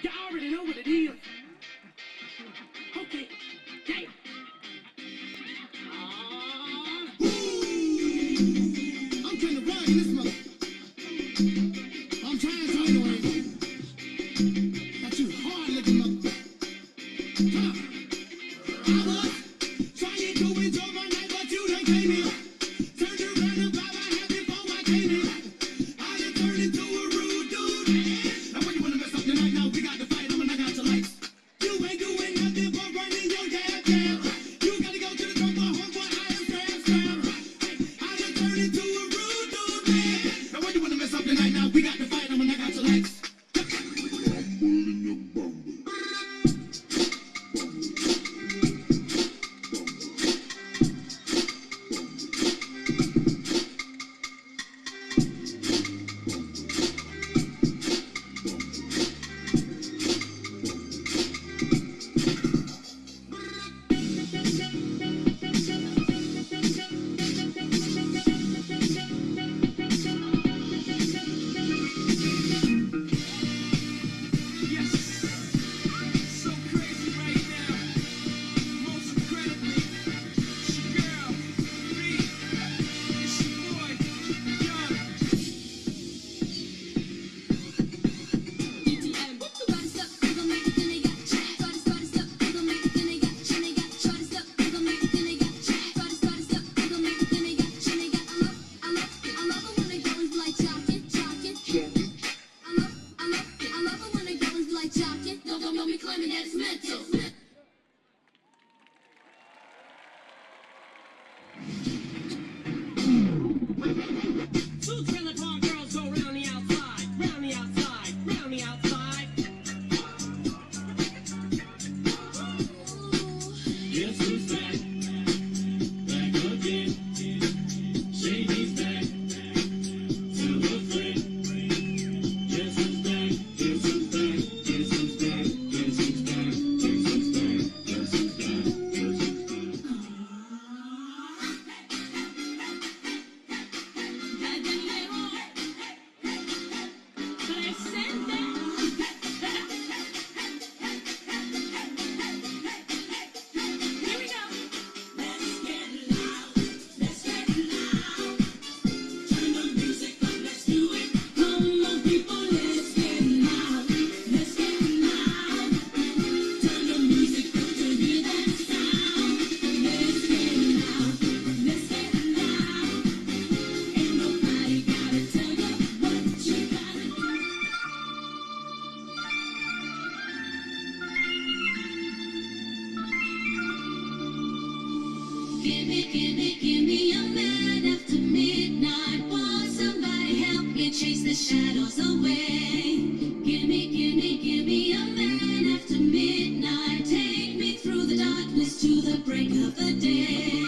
You already know what it is. Okay. Damn. I'm trying to run this mother. I'm trying to anyway. Got you hard looking mother. Huh. I was trying to enjoy my night, but you done came here. Turned around and vibe I had before I came here. I done turned into a rude dude. Now when you wanna mess up tonight, now we got to fight. I got your lights. You ain't doing nothing but running your jab, jab. You gotta go to the drum, my homeboy, I am scram, scram. I done turned into a rude dude, man. Now when you wanna mess up tonight, now we got to fight. I got your lights. Two trailer park girls go round the outside, round the outside, round the outside. Guess who's back? Back again. Shady's back. Tell a friend. Guess who's back? Guess who's back? Guess who's back? Guess who's back? Guess who's back? Guess who's back? Guess who's back? Give me a man after midnight. Won't somebody help me chase the shadows away? Give me a man after midnight. Take me through the darkness to the break of the day.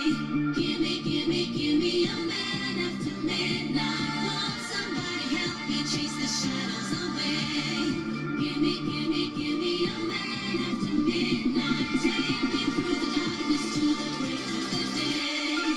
Give me a man after midnight. Won't somebody help me chase the shadows away? Give me a man after midnight. Take me through the darkness to the break of the day.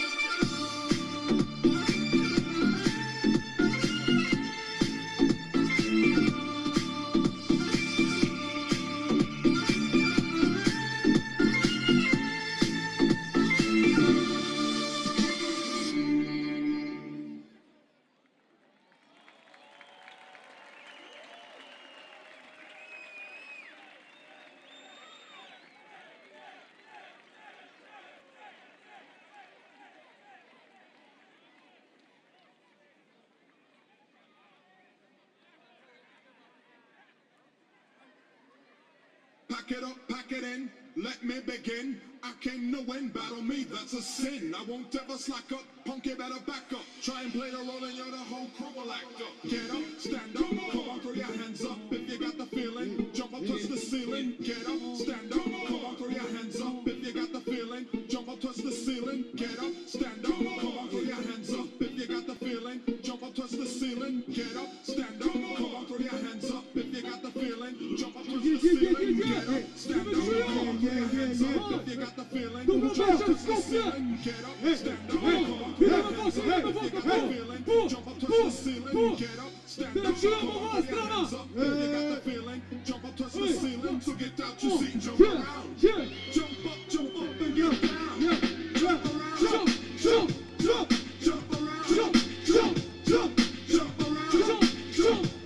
Pack it up, pack it in, let me begin. I came to win, battle me, that's a sin. I won't ever slack up, punk, you better back up. Try and play the role and you're the whole crew will act up. Get up, stand up, come on, throw your hands up. If you got the feeling, jump up, touch the ceiling. Get up, stand up, come on, throw your hands up. If you got the feeling, jump up, touch the ceiling. Get up, stand up, come on, throw your hands up. If you got the feeling, jump up, touch the ceiling. Get up, stand up, come on, throw your hands up. If you got the feeling, jump up, touch the ceiling. Get up, stand up, come on, throw your hands up. If you got the feeling, jump up, touch the ceiling. Get up, stand up, come on, throw your hands up. If you got the feeling, jump up, touch the ceiling. Get up, stand up, come on, throw your hands up. If you got the feeling, jump jump up, touch the ceiling. So get out your seat and jump Yeah, around. yeah. Jump up and get down. Yeah, Jump around. jump, jump, jump, Jump around. jump, jump, jump, Jump around. jump,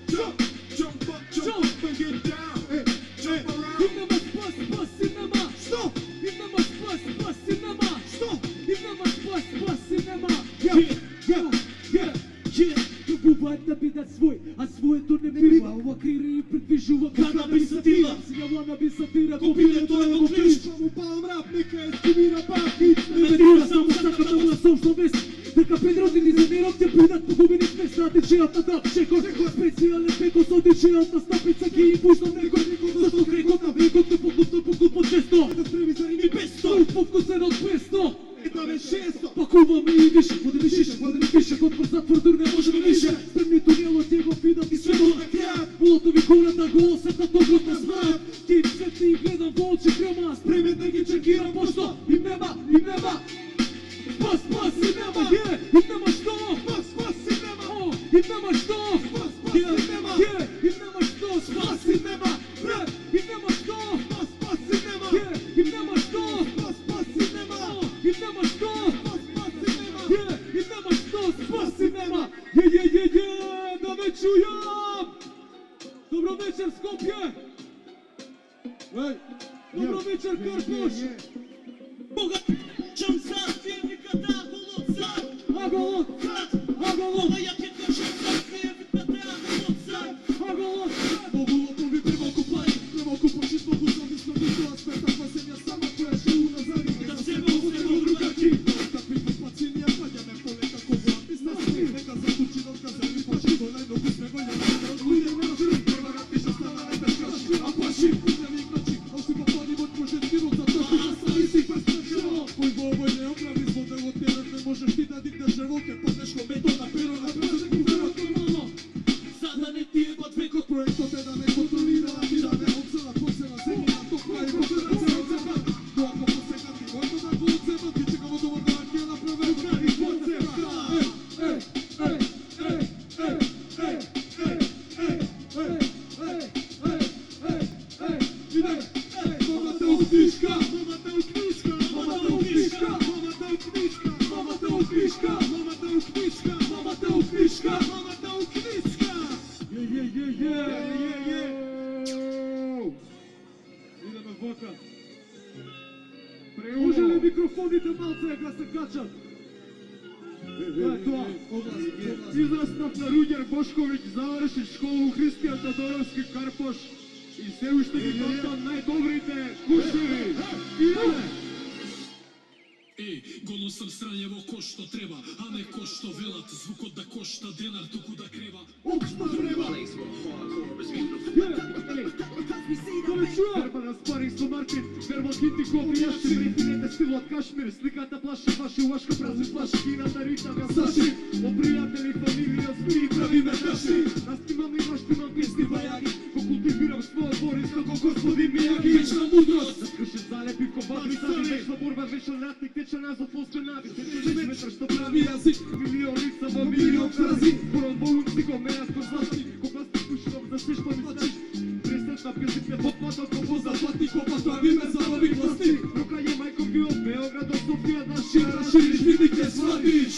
jump, jump. Jump up and get down. Jump around. Inne masz pas, cinema. Stop. Inne masz pas, cinema. Stop. Inne masz pas, cinema. Yeah. To бывает набитать свой, а свой то не бива. Вакрири и предвижува канабис сатира. Сега wannabe сатира, копиле тоа е во клиш. Му палам рап, нека ескивира паки. Не ме само сака да му сом што вест. Дека предродени за нерод ќе бидат погубени сме стратичијат на драп чекор. Специјален пекос одичијат на стапица ги и пуштам некој. Зашто крекот на векот не покуп по често. Да спреми за ними 500. Повкусен од 500. Една бе 600. Пакуваме и више, води ми шише, води ми пише. Код по затвор дур не може да више. Спремни тунелот ќе го видат и све до на крај. Улото ви колета го осета доброт на смрад. Ти се ти гледам во очи крема. Спремен да ги чекирам пошто им нема. Pas, cinema, yeah, im nema što. Pas, cinema, im nema što. Pas, cinema, yeah, im nema što. Pas, cinema, rap, im nema što. Pas, cinema, yeah, im nema što. Pas, cinema, im nema što. Pas, cinema, yeah, im nema što. Pas, cinema, yeah, da me čujem. Dobro večer, Skopje. Dobro večer, Karpoš. Boga, čam sad, vjernika da golot sad. Agolot, agolot. Ja ke kažem sad, vjernika da golot sad. Agolot, ogolotovi prvo kupači slogu zavisno mi to aspekt. Takva zemlja sama koja živu na zadnji. Da sebe uzmemo drugači. Takvi popacini, ja me pole kako vlati stasi. Neka zatuči od kazani poči, to najnogu svego ja ne odlujem. Prva ratiša stana ne teškaš, a paši. Uzemnik noći, a si popani vod možeš minut za to. Nastali si Koji go ovoj ne opravi zbog da od tjera ne možeš ti da digneš revoke. Padneš ko beton na pero, na prežek u verot normalno. Sada ne ti je god vekot projekto te da ne kontrolira. Ti da ne opsela posela zemlji na to pravi posela celo ceba. No ako posekati, onda da go uceba. Ti će ga vodovod da rakija naprave u kraj i podseka. Mama te ukniška, mama te ukniška, mama te ukniška, mama te ukniška, mama te ukniška, mama te ukniška, mama te ukniška, mama te ukniška. Ideme voka. Može li mikrofonite malce da se kačat? Това, Израстав на Руѓер Бошковиќ, заврши школу Христијан Тодоровски Карпош и се уште ги памтам најдобрите кушеви. Идеме! Голо сам срањево ко што треба, а не ко што велат, звукот да кошта денар, туку да крева. Општа треба! Да ме чуја! Верба на спаринг со Мартин, верба хити кофи, јаши, брифинете стилот Кашмир, сликата плаша, ваши уашка, празни плаши, кината ритам, ја саши, о пријатели, фамилија, сми и прави ме таши. Настимам и наштимам песни бајаги, ко култивирам својот борис, како господин Мијаги. Вечна мудрост! Скршен залепи ко бабрица, вечна борба, вечен ратник, тече назад после навик. Метар што прави јазик, милион лица во милион фрази. Борон болум си го мејас ко златни, ко пластик пушнов за свиш па ми значи. Пресет на песите под матот, ко поза плати, ко патоа ми ме забави власти. Рука е мајко би од Београд до Софија да шириш, види ке сватиш.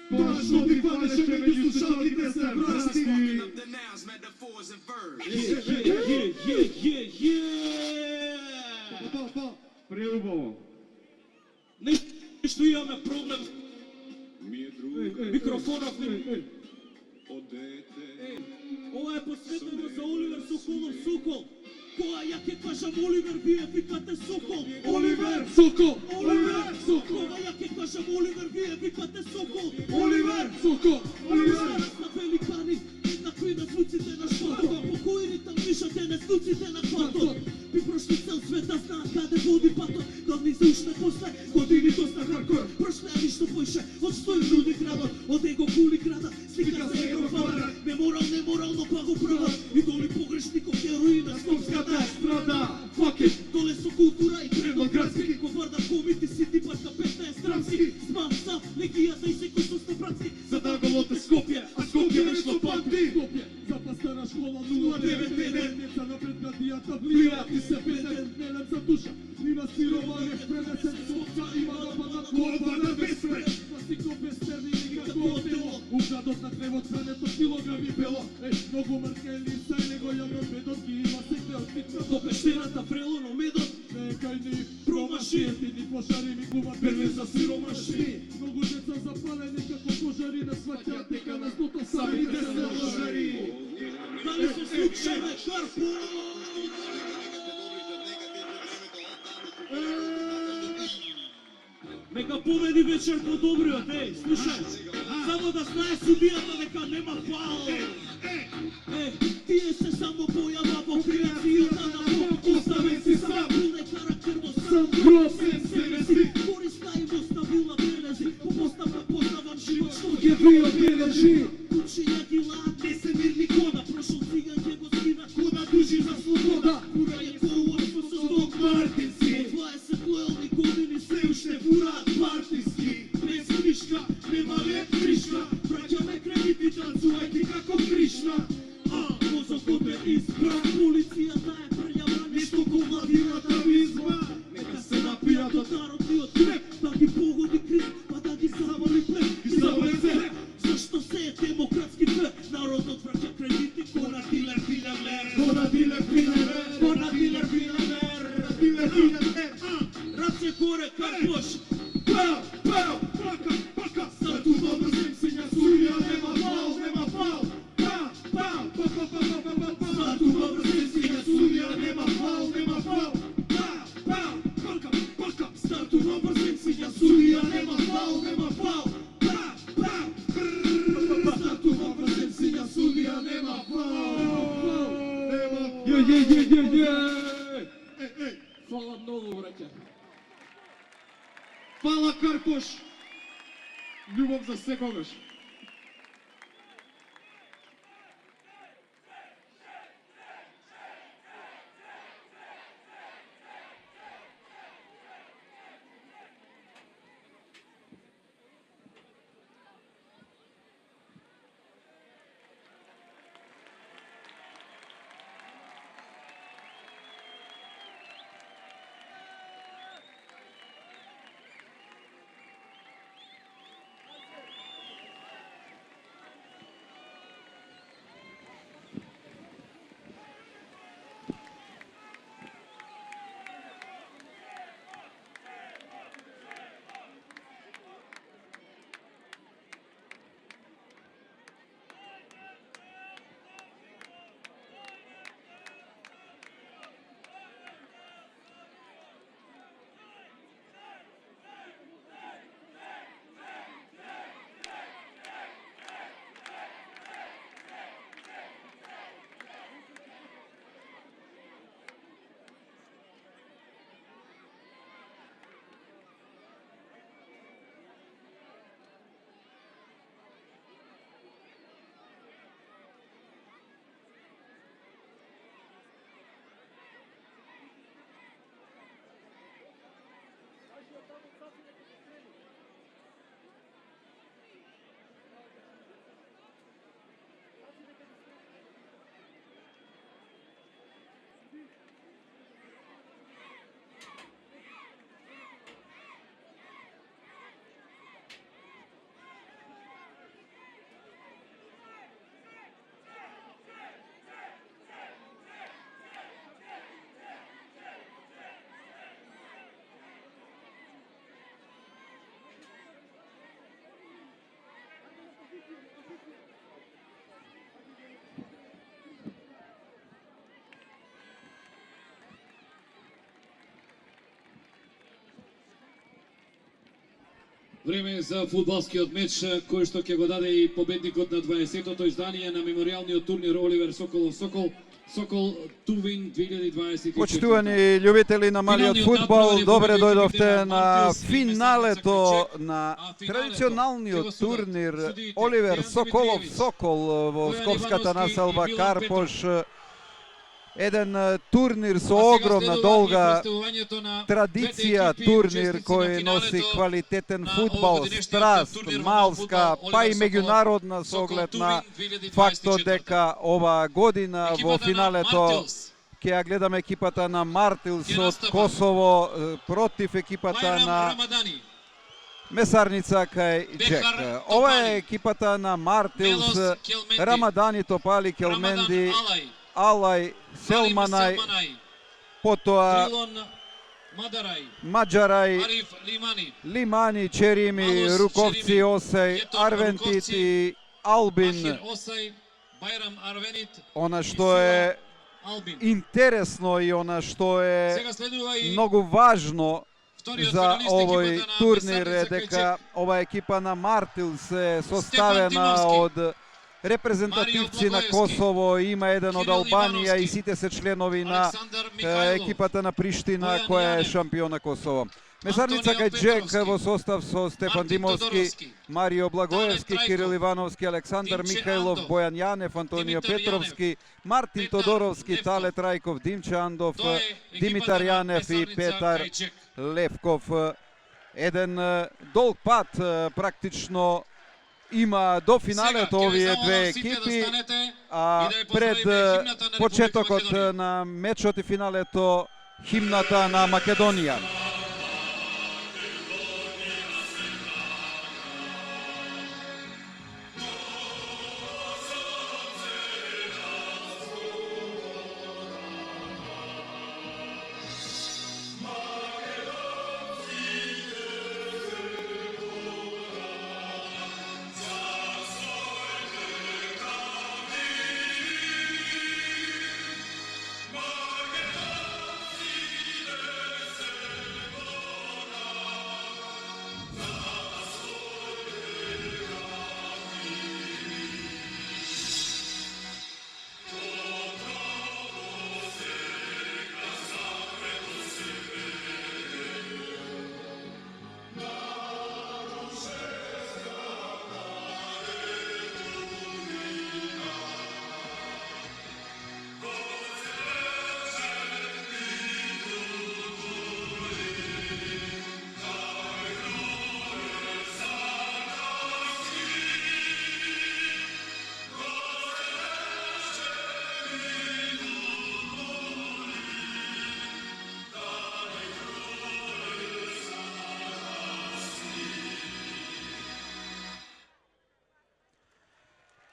Тоа што ти фалеше меѓу слушалките се врасти. Преубаво. Нешто имаме проблем. Ми е друг Микрофонов не... одете. Ова е посветено за Оливер Соколов Сокол. Кога ја ќе кажам Оливер, вие викате Сокол. Оливер, Сокол! Оливер Сокол. Кога ја ќе кажам Оливер, вие викате Сокол. Оливер, Сокол! Оливер! На великани, еднакви на звуците на шпатот. Покојни там вишате на звуците на квартот. Би прошли цел свет да знаат каде води патот. Главни за уште после години доста хардкор. Прошле ништо поише од 100 луди градот. Од его кули града, слика за Еврофавар. Неморално па го прават. Идоли погрешников, героина, скопската Страда! Fuck it! Доле со култура и превод градски. Ко варда комити сити парка 15 страмски. Смам сам, легијата и секој што сте братски. За да голото Скопје, а Скопје нешто памти! Скопје, запасна на школа 091. Деца напред гадијата влија, ти се беден, нелем за душа. Има сировање, пренесен свопка, има нападна корба на безпред. Пластико без терни, никако тело. Ugradot na krevot hraneto kilogrami belo. Mnogo mrkeli, saj nego javno medot, ki ima se gde otkritka. До пещерата прелоно медот, Nekaj ni Промаши. Ти пожари ми глумат перле за сиромаши. Mnogo deca zapaleni kako požari ne shvatja teka nas do to samite se ložari. Дали се слушаме Карпо? Нека победи вечер по добриот, слушај. Само да знае судијата дека нема фаул. Тие се само појава во креацијата на Бог. Оставен си сам, пуне карактер во сам гросен себе си. Користа и во стабилна прелези, по познавам живот што Ќе ви обележи. Кучиња ги лаат, не се мирни кода. Прошол циган ќе го скина, кода дужи за слобода. Пура е коуарство со Сток Мартински. Од 20 лојални години се уште фураат партиски. Без книжка, нема леп кришка. Праќаме кредити, танцувајќи како Кришна. Мозокот е избран, полицијата е прљава, нешто ко владината визма. Нека се напијат од народниот хлеб, да ги погоди криз, па да ги завали плеб. Ги завали плеб, зашто се е демократски плеб. Народот враќа кредити, ко на дилер билер. Ко на дилер билер. Ко на дилер билер. Раце горе, Карпош. Пау, пау, пака, пака. Стартува брзем сиња судија, нема фаул, нема фаул. Пау, пау, па, па, па, па, па, па, па. Стартува брзем сиња судија, нема фаул, нема фаул. Пау, пау, пака, пака. Стартува брзем сиња судија, нема фаул, нема фаул. Пау, пау, стартува брзем сиња судија, нема фаул. Фала многу, браќа. Фала, Карпош! Љубов за секогаш. Време за фудбалскиот меч кој што ќе го даде и победникот на 20-тото издание на меморијалниот турнир Оливер Соколов Сокол. Сокол Тувин 2024. Почитувани љубители на малиот фудбал, добре дојдовте на финалето на традиционалниот турнир Оливер Соколов Сокол во скопската населба Карпош. Еден турнир со огромна долга традиција, турнир кој носи квалитетен фудбал, страст, малска, па и меѓународна со оглед на фактот дека ова година во финалето ќе ја гледаме екипата на Мартилс од Косово против екипата на Месарница кај Джек. Ова е екипата на Мартилс, Рамадани Топали, Келменди, Алај, Селманај, потоа Маджарај, Лимани, Черими, Руковци, Осеј, Арвентит и Албин. Она што е интересно и она што е многу важно за овој турнир е дека ова екипа на Мартилс е составена од репрезентативци на Косово, има еден од Албанија и сите се членови на екипата на Приштина која е шампион на Косово. Месарница кај Джек во состав со Стефан Димовски, Марио Благоевски, Кирил Ивановски, Александар Михајлов, Бојан Јанев, Антонио Петровски, Мартин Тодоровски, Тале Трајков, Димче Андов, Димитар Јанев и Петар Левков. Еден долг пат практично има до финалето овие две екипи, а пред почетокот на мечот и финалето химната на Македонија.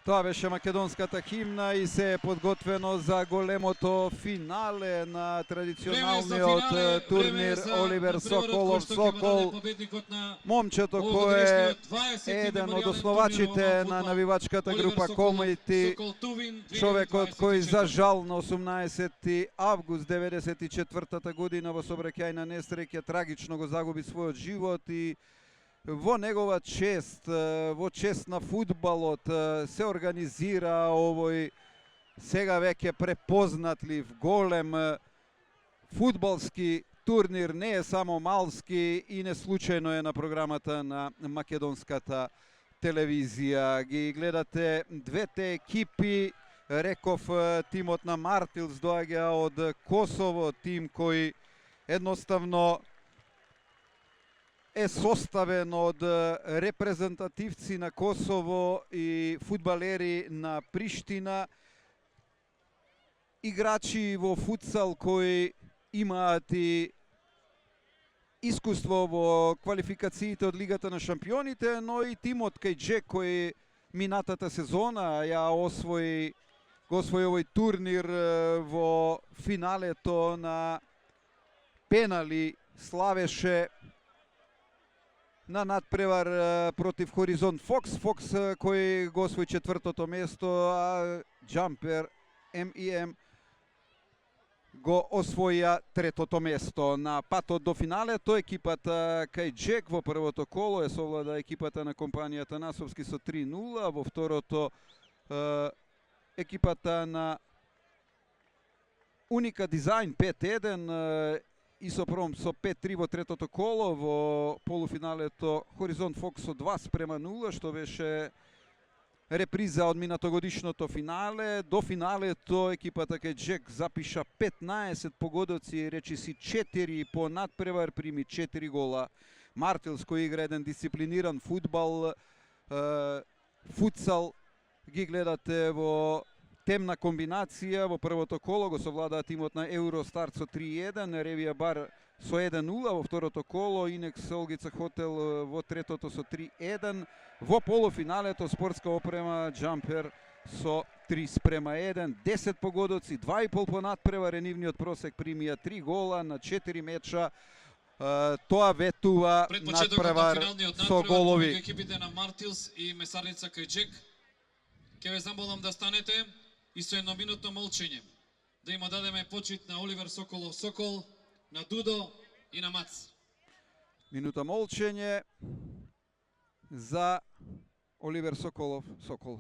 Тоа беше македонската химна и се е подготвено за големото финале на традиционалниот турнир Оливер Соколов Сокол. Момчето кој е еден од основачите на навивачката група Комити, човекот кој за жал на 18 август 1994 година во сообраќајна несреќа трагично го загуби својот живот и во негова чест, во чест на фудбалот, се организира овој сега веќе препознатлив голем фудбалски турнир. Не е само малски и не случајно е на програмата на македонската телевизија. Ги гледате двете екипи, реков тимот на Мартилс доаѓа од Косово, тим кој едноставно е составен од репрезентативци на Косово и фудбалери на Приштина, играчи во футсал кои имаат и искуство во квалификациите од Лигата на шампионите, но и тимот кај Джек кој минатата сезона ја освои овој турнир во финалето на пенали, славеше на надпревар против Хоризонт Фокс. Фокс кој го освои четвртото место, а Джампер МИМ го освоја третото место. На патот до финалето екипата кај Джек во првото коло е совлада екипата на компанијата Насовски со 3-0, во второто екипата на Уника Дизајн 5-1 и со првом со 5-3 во третото коло. Во полуфиналето Хоризонт Фокс со 2-0, што беше реприза од минатогодишното финале. До финалето екипата кај Джек запиша 15 погодоци, речиси 4 по надпревар, прими 4 гола. Мартилс кој игра еден дисциплиниран фудбал, футсал, ги гледате во темна комбинација во првото коло го совладаа тимот на Евростарт со 3-1, Ревија Бар со 1-0 во второто коло, Инекс Олгица Хотел во третото со 3-1. Во полуфиналето спортска опрема Джампер со 3:1, 10 погодоци, 2,5 по надпревар, нивниот просек примија 3 гола на 4 меча. Тоа ветува надпревар со голови. Меѓу екипите на Мартилс и Месарница Кајджек. Ќе ве замолам да станете и со едноминутно молчење да им дадеме почит на Оливер Соколов Сокол, на Дудо и на Мац. Минута молчење за Оливер Соколов Сокол.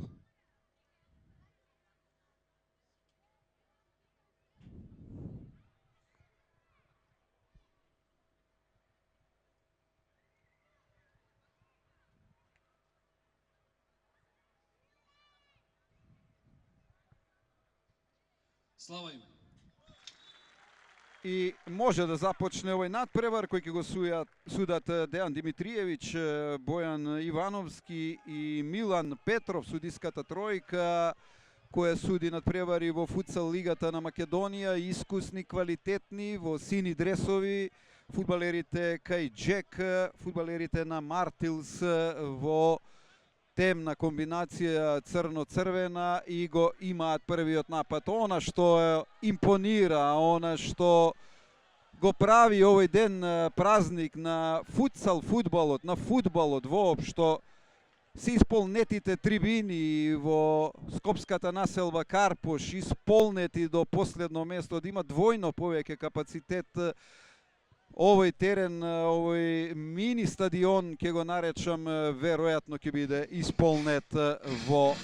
Слава им. И може да започне овој надпревар кој ќе го судат Дејан Димитриевиќ, Бојан Ивановски и Милан Петров, судиската тројка која суди надпревари во футсал лигата на Македонија, искусни, квалитетни, во сини дресови, фудбалерите Кајджек, фудбалерите на Мартилс во темна комбинација црно-црвена и го имаат првиот напад. Она што импонира, она што го прави овој ден празник на футсал фудбалот, на фудбалот воопшто, се исполнетите трибини во скопската населба Карпош, исполнети до последно место, да има двојно повеќе капацитет. Овој терен, овој мини стадион, ќе го наречам, веројатно ќе биде исполнет во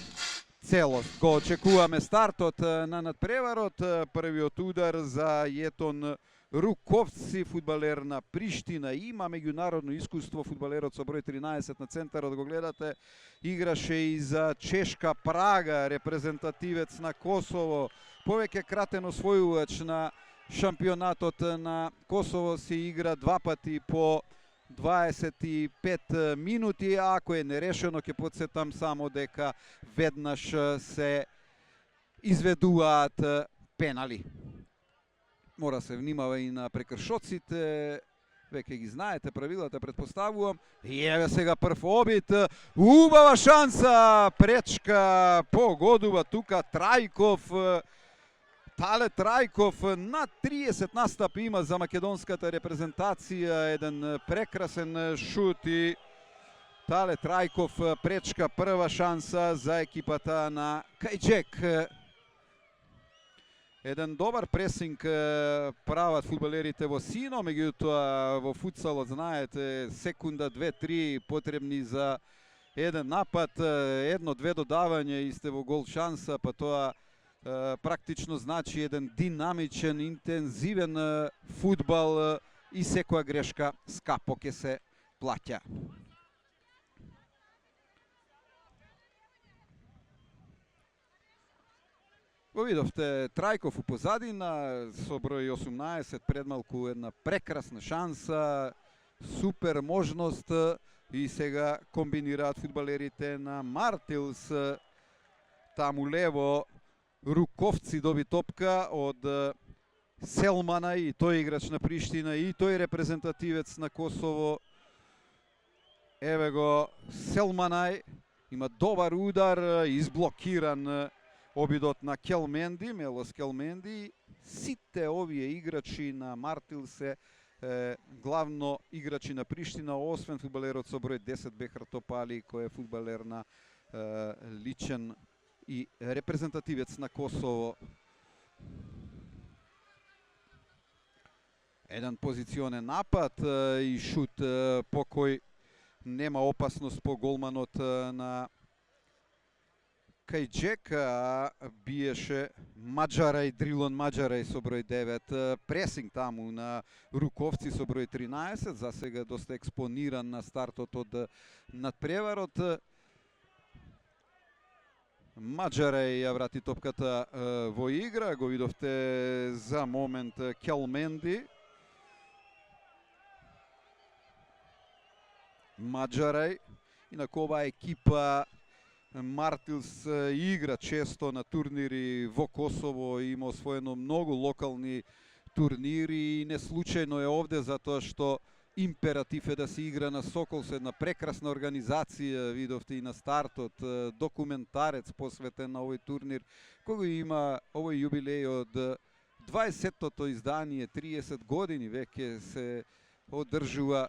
целост. Го очекуваме стартот на надпреварот, првиот удар за Јетон Руковци, фудбалер на Приштина, има меѓународно искуство, фудбалерот со број 13 на центарот, го гледате, играше и за Чешка Прага, репрезентативец на Косово, повеќе кратен освојувач на шампионатот на Косово, се игра два пати по 25 минути, а ако е нерешено, ќе подсетам само дека веднаш се изведуваат пенали. Мора се внимава и на прекршоците, веќе ги знаете правилата, предпоставувам. И еве сега прв обид, убава шанса, пречка, погодува тука Трајков, Тале Трајков на 30 настапи има за македонската репрезентација, еден прекрасен шут и Тале Трајков пречка, прва шанса за екипата на Кајджек. Еден добар пресинг прават фудбалерите во сино, меѓутоа во футсалот знаете секунда, 2-3 потребни за еден напад, едно-две додавање и сте во гол шанса, па тоа практично значи еден динамичен, интензивен фудбал и секоја грешка скапо ќе се плаќа. Го видовте Трајков у позадина со број 18, предмалку една прекрасна шанса, супер можност и сега комбинираат фудбалерите на Мартилс. Таму лево Руковци доби топка од Селмана, и тој играч на Приштина, и тој репрезентативец на Косово. Еве го Селманај, има добар удар, изблокиран обидот на Келменди, Мелос Келменди. Сите овие играчи на Мартил се главно играчи на Приштина, освен фудбалерот со број 10 Бехар Топали, кој е фудбалер на личен и репрезентативец на Косово. Еден позиционен напад и шут по кој нема опасност по голманот на Кајджек, биеше Маđарај, Дрилон Маđарај со број 9. Пресинг таму на Руковци со број 13, за сега доста експониран на стартот од надпреварот. Маđарај ја врати топката во игра, го видовте за момент Келменди. Маđарај, инаку оваа екипа Мартилс игра често на турнири во Косово, има освоено многу локални турнири и не случајно е овде затоа што императив е да се игра на Сокол со една прекрасна организација, видовте и на стартот, документарец посветен на овој турнир, кој има овој јубилеј од 20-тото издание, 30 години веќе се одржува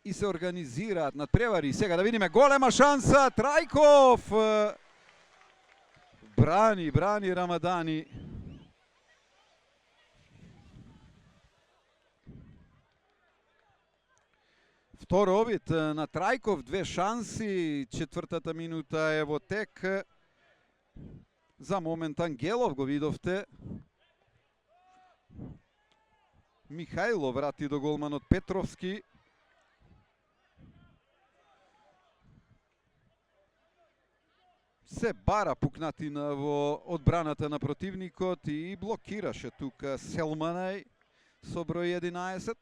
и се организираат надпревари. Сега да видиме голема шанса, Трајков брани Рамадани. Второ обид на Трајков, две шанси, четвртата минута е во тек. За момент Ангелов го видовте. Михајло врати до голманот Петровски. Се бара пукнатина во одбраната на противникот и блокираше тука Селманај со број 11.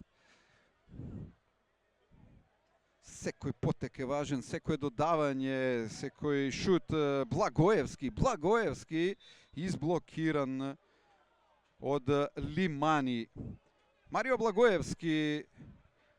Секој потек е важен, секој додавање, секој шут. Благоевски изблокиран од Лимани. Марио Благоевски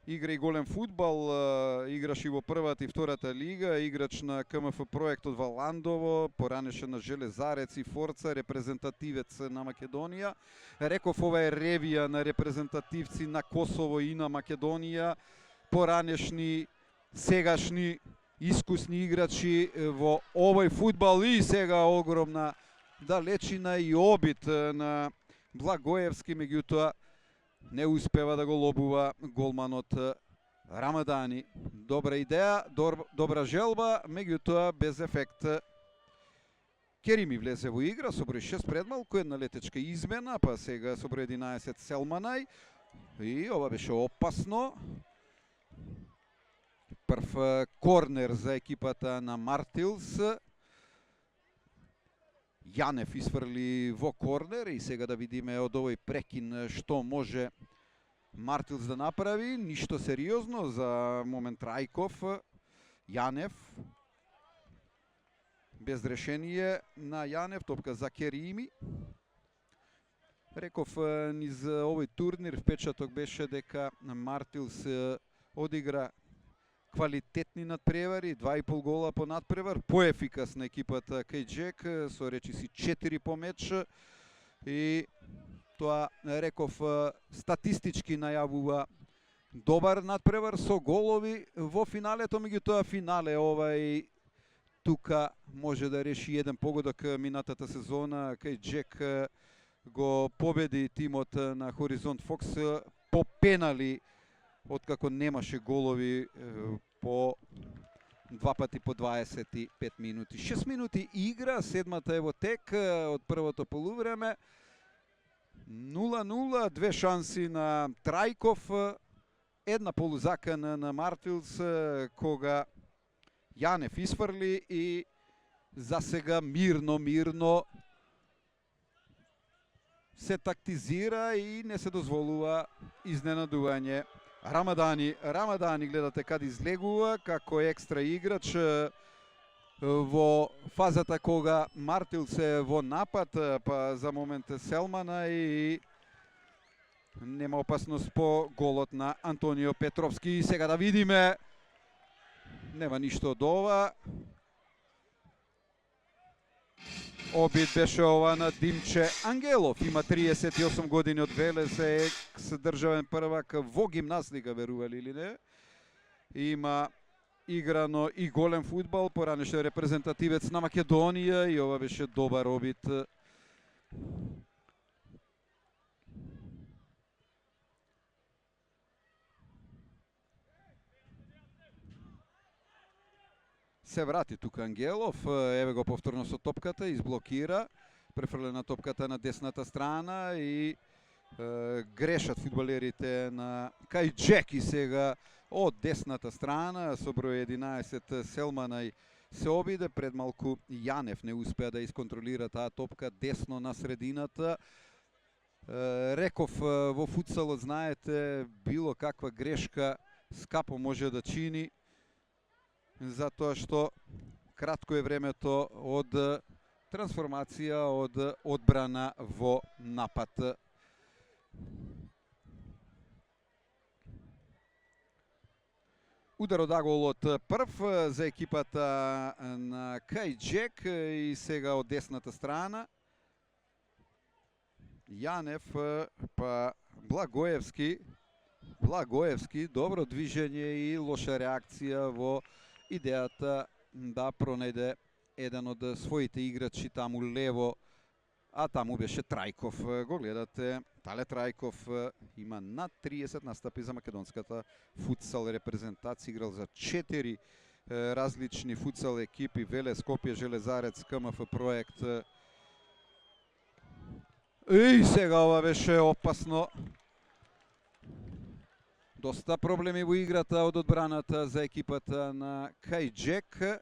игра и голем фудбал, играше и во првата и втората лига, играч на КМФ проектот во Ландово, поранеше на Железарец и Форца, репрезентативец на Македонија. Реков, ова е ревија на репрезентативци на Косово и на Македонија, поранешни, сегашни, искусни играчи во овој фудбал и сега огромна далечина и обид на Благоевски, меѓутоа не успева да го лобува голманот Рамадани. Добра идеја, добра желба, меѓутоа без ефект. Керими влезе во игра со број 6 пред малку, една летечка измена, па сега со број 11 Селманај. И ова беше опасно. Прв корнер за екипата на Мартилс. Јанев изфрли во корнер и сега да видиме од овој прекин што може Мартилс да направи. Ништо сериозно за момент. Трајков, Јанев. Без решение на Јанев, топка за Керими. Реков низ овој турнир впечаток беше дека Мартилс одигра квалитетни надпревари, 2,5 гола по надпревар, поефикасна екипата кај Джек, со речиси 4 по меч. И тоа, реков, статистички најавува добар надпревар со голови во финалето, меѓутоа финале овај тука може да реши еден погодок минатата сезона кај Джек го победи тимот на Хоризонт Фокс по пенали, откако немаше голови по два пати по 25 минути. 6 минути игра, седмата е во тек од првото полувреме. 0-0, две шанси на Трајков, една полузакана на Мартилс, кога Јанев изфрли и за сега мирно се тактизира и не се дозволува изненадување. Рамадани гледате каде излегува како екстра играч во фазата кога Мартилс е во напад, па за момент Селмана и нема опасност по голот на Антонио Петровски. Сега да видиме, нема ништо од ова. Обид беше ова на Димче Ангелов. Има 38 години од Велес, е екс-државен првак во гимнастика, верували или не. Има играно и голем фудбал, поранеше репрезентативец на Македонија и ова беше добар обид. Се врати тука Ангелов, еве го повторно со топката, изблокира, префрлена топката на десната страна и грешат фудбалерите на кај Джеки сега од десната страна со број 11 Селманај се обиде, пред малку Јанев не успеа да исконтролира таа топка десно на средината. Реков, во футсалот знаете, било каква грешка скапо може да чини, затоа што кратко е времето од трансформација од одбрана во напад. Удар од аголот прв за екипата на Кајџек и сега од десната страна. Јанев па Благоевски. Благоевски, добро движење и лоша реакција во идејата да пронајде еден од своите играчи таму лево, а таму беше Трајков. Го гледате, Тале Трајков има над 30 настапи за македонската футсал репрезентација, играл за 4 различни футсал екипи, Велес, Скопје, Железарец, КМФ проект. И сега ова беше опасно. Доста проблеми во играта од одбраната за екипата на Кајџек.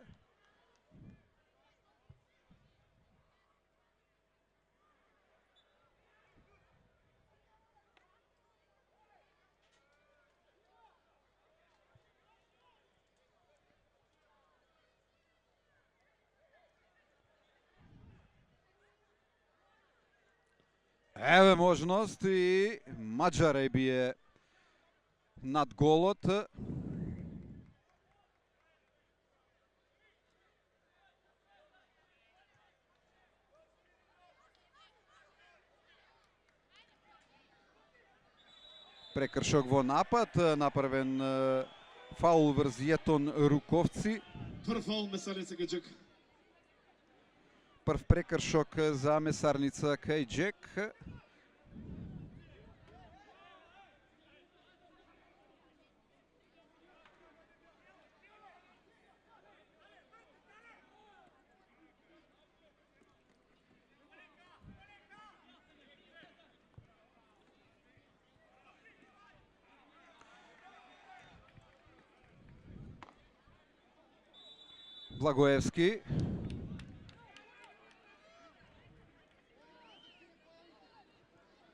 Еве можност и Маџареј бие над голот. Прекршок во напад, направен фаул врз Јетон Руковци. Прв фаул Месарница Кајџек. Прв прекршок за Месарница Кајџек. Благоевски.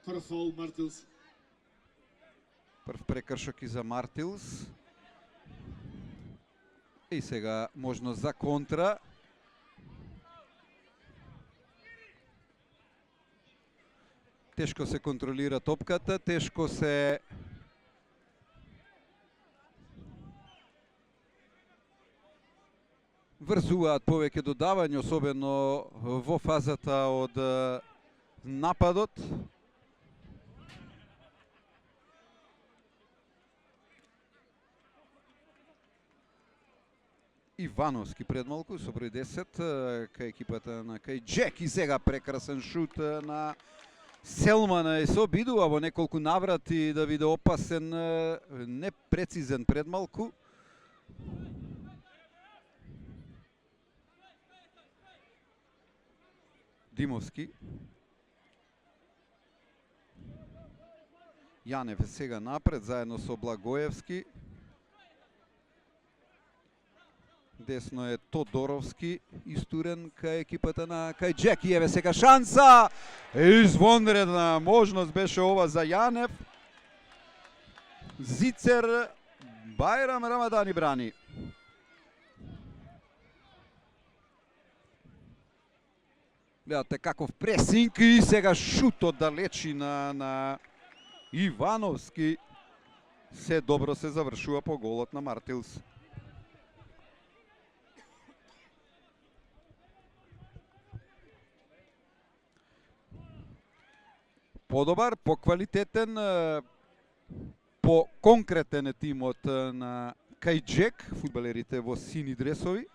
Прв фаул Мартилс. Прв прекршок и за Мартилс. И сега можност за контра. Тешко се контролира топката, тешко се врзуваат повеќе додавања, особено во фазата од нападот. Ивановски пред малку со број 10 кај екипата на Кајџек и сега прекрасен шут на Селмана и се обидува во неколку наврати да биде опасен, непрецизен пред малку. Димовски. Јанев е сега напред заедно со Благоевски. Десно е Тодоровски, истурен кај екипата на Кајџек. И еве сега шанса! Извонредна можност беше ова за Јанев. Зицер, Бајрам Рамадани брани. Гледате каков пресинг и сега шутот далечи на Ивановски. Се добро се завршува по голот на Мартилс. Подобар, поквалитетен, поконкретен е тимот на Кајџек, фудбалерите во сини дресови.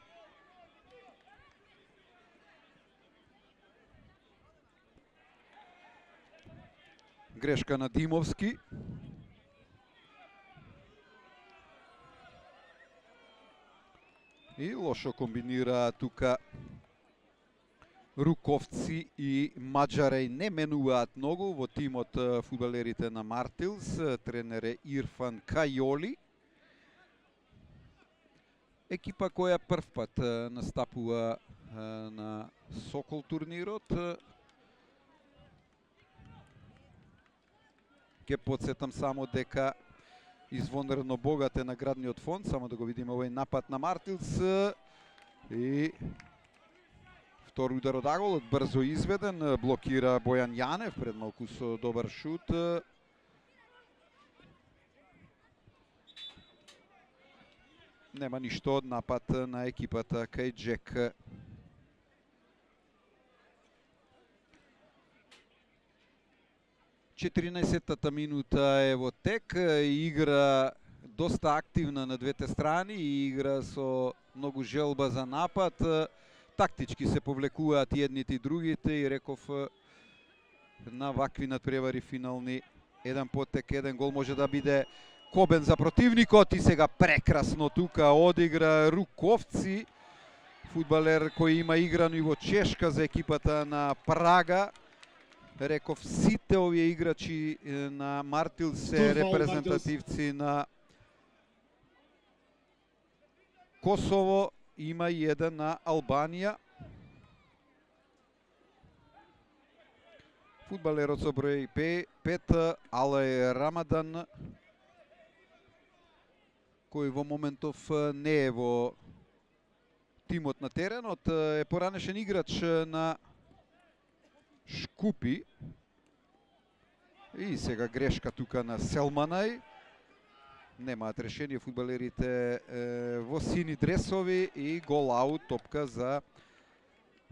Грешка на Димовски. И лошо комбинира тука Руковци и Маџареј. Не менуваат многу во тимот фудбалерите на Мартилс. Тренер е Ирфан Кајоли. Екипа која прв пат настапува на Сокол турнирот. Ке подсетам само дека извонредно богат е наградниот фонд. Само да го видиме овој напад на Мартилс. И втор удар од аголот, брзо изведен, блокира Бојан Јанев пред малку со добар шут. Нема ништо од напад на екипата кај Джек. Четиринаесеттата минута е во тек, игра доста активна на двете страни и игра со многу желба за напад. Тактички се повлекуваат и едните и другите и реков на вакви надпревари финални еден потек, еден гол може да биде кобен за противникот и сега прекрасно тука одигра Руковци, фудбалер кој има играно и во Чешка за екипата на Прага. Реков, сите овие играчи на Мартил се репрезентативци на Косово, има и еден на Албанија. Фудбалерот со број 5, Алај Рамадан, кој во моментов не е во тимот на теренот, е поранешен играч на Шкупи. И сега грешка тука на Селманај. Немаат решение фудбалерите во сини дресови и гол аут, топка за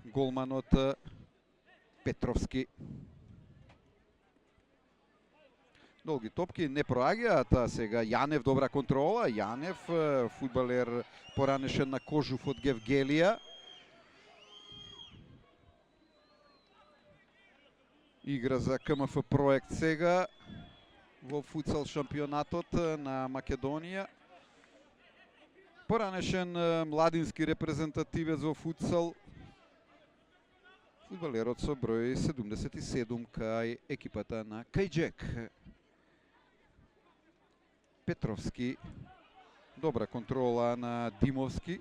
голманот Петровски. Долги топки не проаѓаат, а сега Јанев добра контрола. Јанев, фудбалер поранешен на Кожув од Гевгелија. Игра за КМФ проект сега во футсал шампионатот на Македонија. Поранешен младински репрезентативец во футсал. Фудбалерот со број 77 кај екипата на Кајджек. Петровски, добра контрола на Димовски.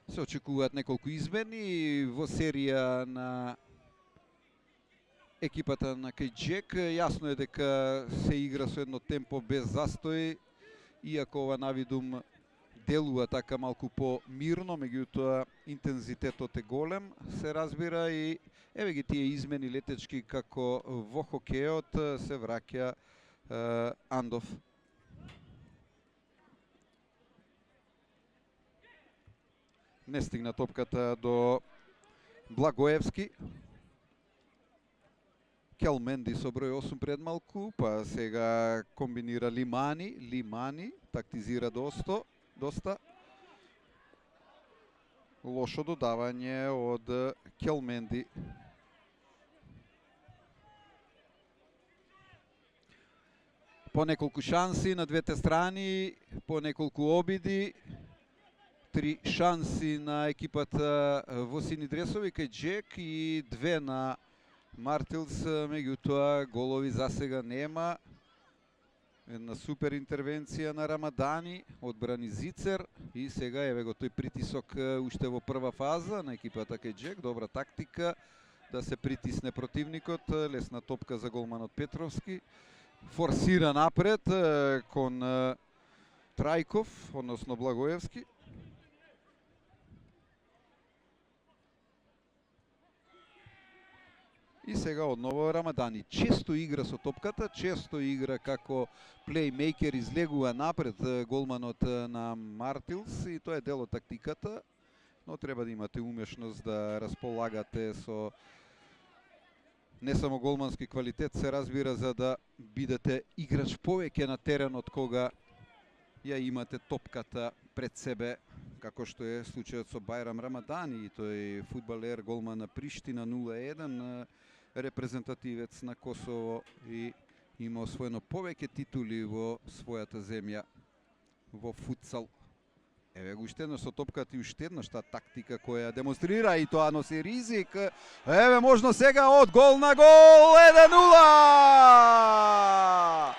Се очекуваат неколку измени во серија на екипата на Кајджек. Јасно е дека се игра со едно темпо без застој, иако ова навидум делува така малку по-мирно, меѓутоа интензитетот е голем, се разбира, и еве ги тие измени летечки како во хокеот се враќа Андов. Не стигна топката до Благоевски. Келменди со број 8 пред малку, па сега комбинира Лимани, тактизира доста. Лошо додавање од Келменди. По неколку шанси на двете страни, по неколку обиди. 3 шанси на екипата во сини дресови кај Джек и 2 на Мартилс, меѓутоа голови за сега нема. Една супер интервенција на Рамадани, одбрани Зицер и сега еве го тој притисок уште во прва фаза на екипата кај Джек. Добра тактика да се притисне противникот, лесна топка за голманот Петровски. Форсира напред кон Трајков, односно Благоевски. И сега одново Рамадани. Често игра со топката, често игра како плеймейкер, излегува напред голманот на Мартилс и тоа е дел од тактиката, но треба да имате умешност да располагате со не само голмански квалитет, се разбира, за да бидете играч повеќе на теренот кога ја имате топката пред себе, како што е случајот со Бајрам Рамадани, и тој фудбалер голман на Приштина 0-1, репрезентативец на Косово и има освоено повеќе титули во својата земја во футсал. Еве го уште едно со топката и уште една тактика која демонстрира и тоа носи ризик. Еве можно сега од гол на гол 1-0!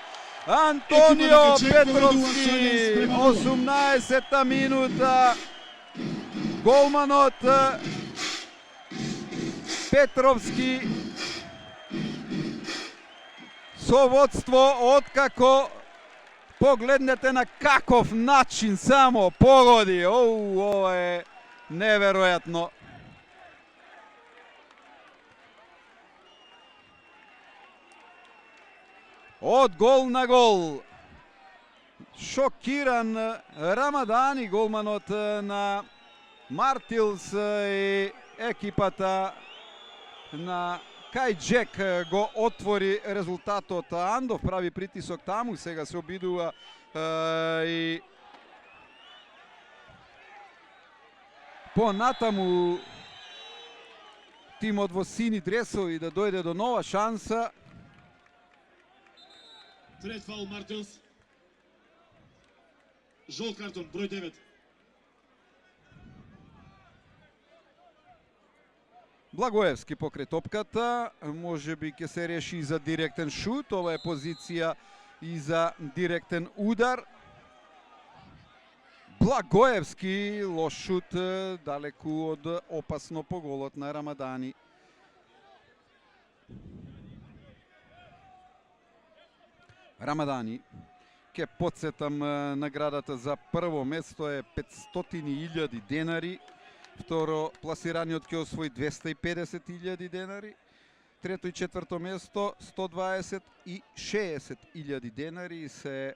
Антонио Петровски, 18-та минута. Голманот Петровски со водство откако Погледнете на каков начин само погоди. Ова е неверојатно. Од гол на гол. Шокиран Рамадани, голманот на Мартилс, и екипата на Кајџек го отвори резултатот. Андов прави притисок таму, сега се обидува и понатаму тимот во сини дресови да дојде до нова шанса. Трет фаул Мартилс. Жол картон, број 9. Благоевски покрај топката, може би ќе се реши и за директен шут, ова е позиција и за директен удар. Благоевски, лош шут, далеку од опасно по голот на Рамадани. Рамадани, ке подсетам, наградата за прво место е 500.000 денари. Второ пласираниот ќе освои 250.000 денари. Трето и четврто место 120 и 60.000 денари се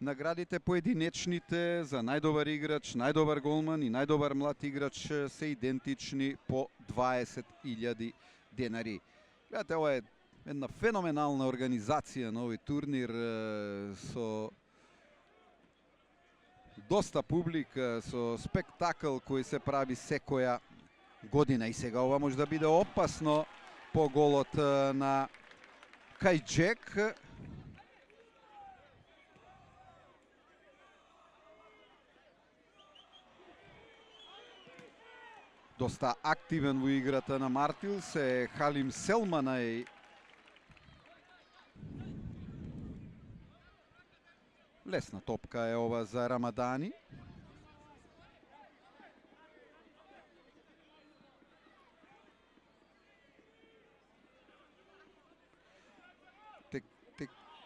наградите поединечните за најдобар играч, најдобар голман и најдобар млад играч се идентични по 20.000 денари. Гледате, ова е една феноменална организација на овој турнир со доста публика, со спектакл кој се прави секоја година. И сега ова може да биде опасно по голот на Кајџек. Доста активен во играта на Мартилс е Халим Селманај. Лесна топка е ова за Рамадани.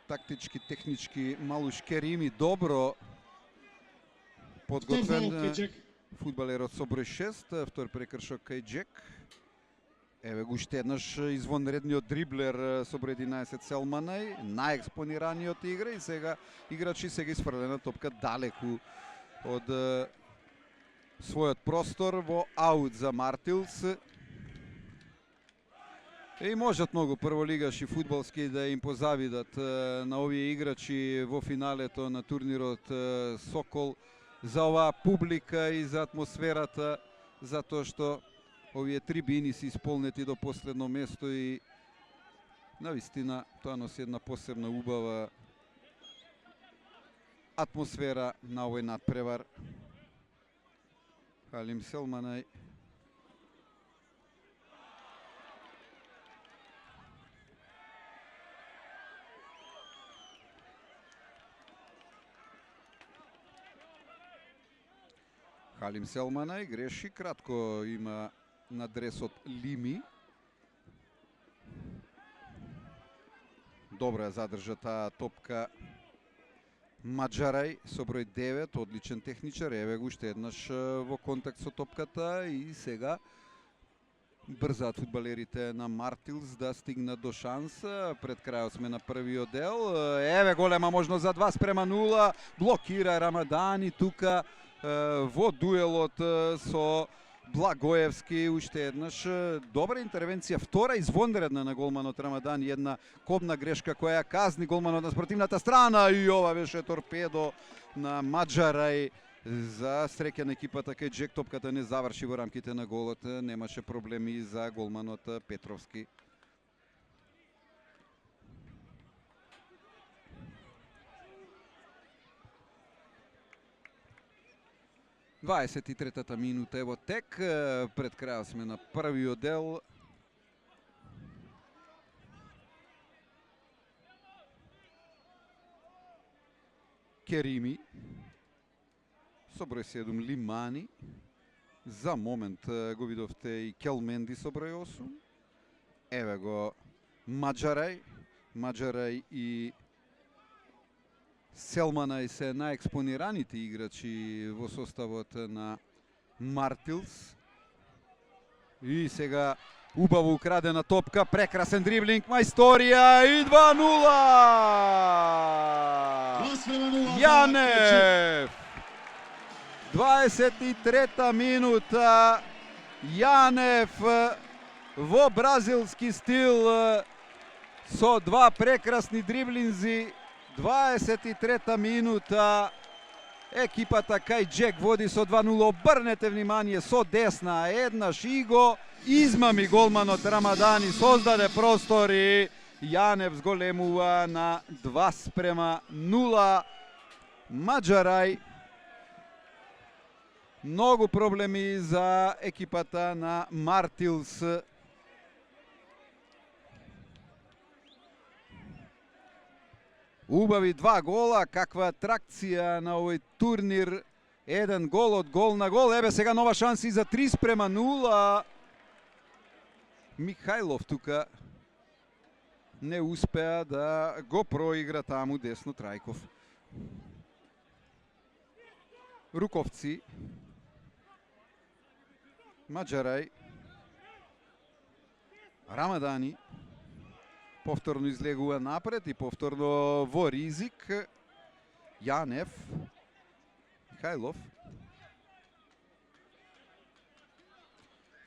Тактички, технички Малуш Керими добро подготвен фудбалерот со број 6, втор прекршок Кајџек. Еве го уште еднаш извонредниот дриблер со број 11 Селманај, најекспонираниот игра, и сега играчи сега изфрлена топка далеку од својот простор во аут за Мартилс. И можат многу прволигаши фудбалски да им позавидат на овие играчи во финалето на турнирот Сокол за оваа публика и за атмосферата, затоа што овие трибини се исполнети до последно место и навистина тоа носи една посебна убава атмосфера на овој надпревар. Халим Селманај. Халим Селманај греши, кратко има на дресот Лими. Добро ја задржа таа топка Маџарај со број 9, одличен техничар. Еве го уште еднаш во контакт со топката и сега брзаат фудбалерите на Мартилс да стигнат до шанса. Пред крајот сме на првиот дел. Еве голема можност за 2:0. Блокира Рамадани тука во дуелот со Благоевски. Уште еднаш добра интервенција, втора извонредна на голманот Рамадани, една кобна грешка која ја казни голманот на спротивната страна, и ова беше торпедо на Маџарај. За среќа на екипата Кајџек топката не заврши во рамките на голот, немаше проблеми за голманот Петровски. Дваесет и третата минута е во тек, пред крајот сме на првиот дел. Керими со број 7 Лимани. За момент го видовте и Келменди со број 8. Еве го Маџарај и Селмана и се најекспонираните играчи во составот на Мартилс. И сега убаво украдена топка, прекрасен дриблинг, мајсторија и 2:0! Јанев! 23-та минута, Јанев во бразилски стил со два прекрасни дриблинзи. 23-та минута, екипата кај Джек води со 2:0. Обрнете внимание, со десна еднаш и го измами голманот Рамадани, создаде простор и Јанев зголемува на 2:0. Маџарај. Многу проблеми за екипата на Мартилс. Убави 2 гола, каква атракција на овој турнир. Еден гол од гол на гол. Еве сега нова шанса и за 3:0. Михајлов тука не успеа да го проигра таму десно Трајков. Руковци. Маџарај. Рамадани. Повторно излегува напред и повторно во ризик. Јанев. Михајлов.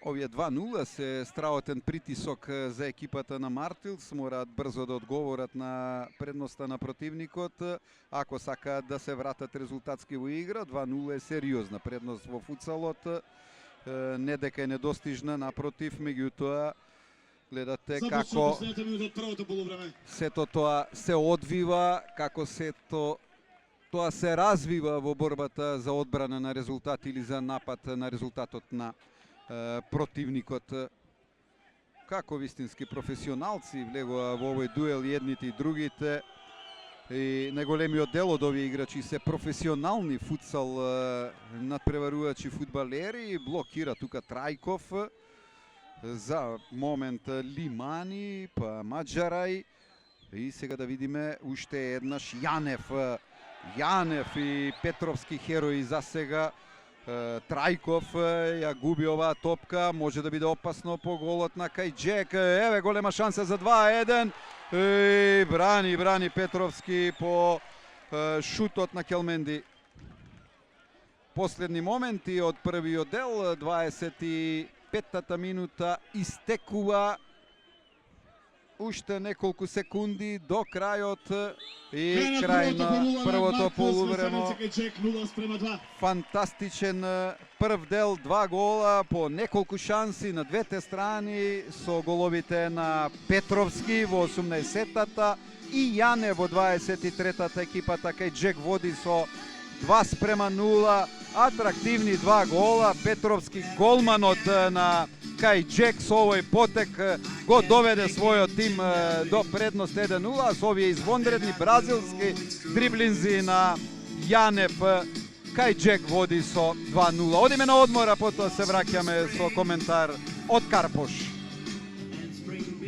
Овие 2:0 се страотен притисок за екипата на Мартилс. Мораат брзо да одговорат на предноста на противникот, ако сакаат да се вратат резултатски во игра. 2:0 е сериозна предност во футсалот. Не дека е недостижна, напротив, меѓутоа гледате како сето тоа се одвива, како сето тоа се развива во борбата за одбрана на резултат или за напад на резултатот на противникот. Како вистински професионалци влегува во овој дуел едните и другите. И најголемиот дел од овие играчи се професионални футсал надпреварувачи фудбалери. Блокира тука Трајков. За момент Лимани, па Маџарај. И сега да видиме уште еднаш Јанев. Јанев и Петровски херои за сега. Трајков ја губи оваа топка, може да биде опасно по голот на Кајџек. Еве голема шанса за 2:1. Брани Петровски по шутот на Келменди. Последни моменти од првиот дел, 25-та минута истекува. Уште неколку секунди до крајот и крај на првото полувреме. Фантастичен прв дел, 2 гола по неколку шанси на двете страни со головите на Петровски во 18-та и Јане во 23-та. Екипата кај Джек води со 2:0. Атрактивни 2 гола. Петровски, голманот на кај Джек со овој потек го доведе својот тим до предност 1:0. Со овие извонредни бразилски дриблинзи на Јанев, кај Джек води со 2:0. Одиме на одмора, потоа се враќаме со коментар од Карпош. Sweet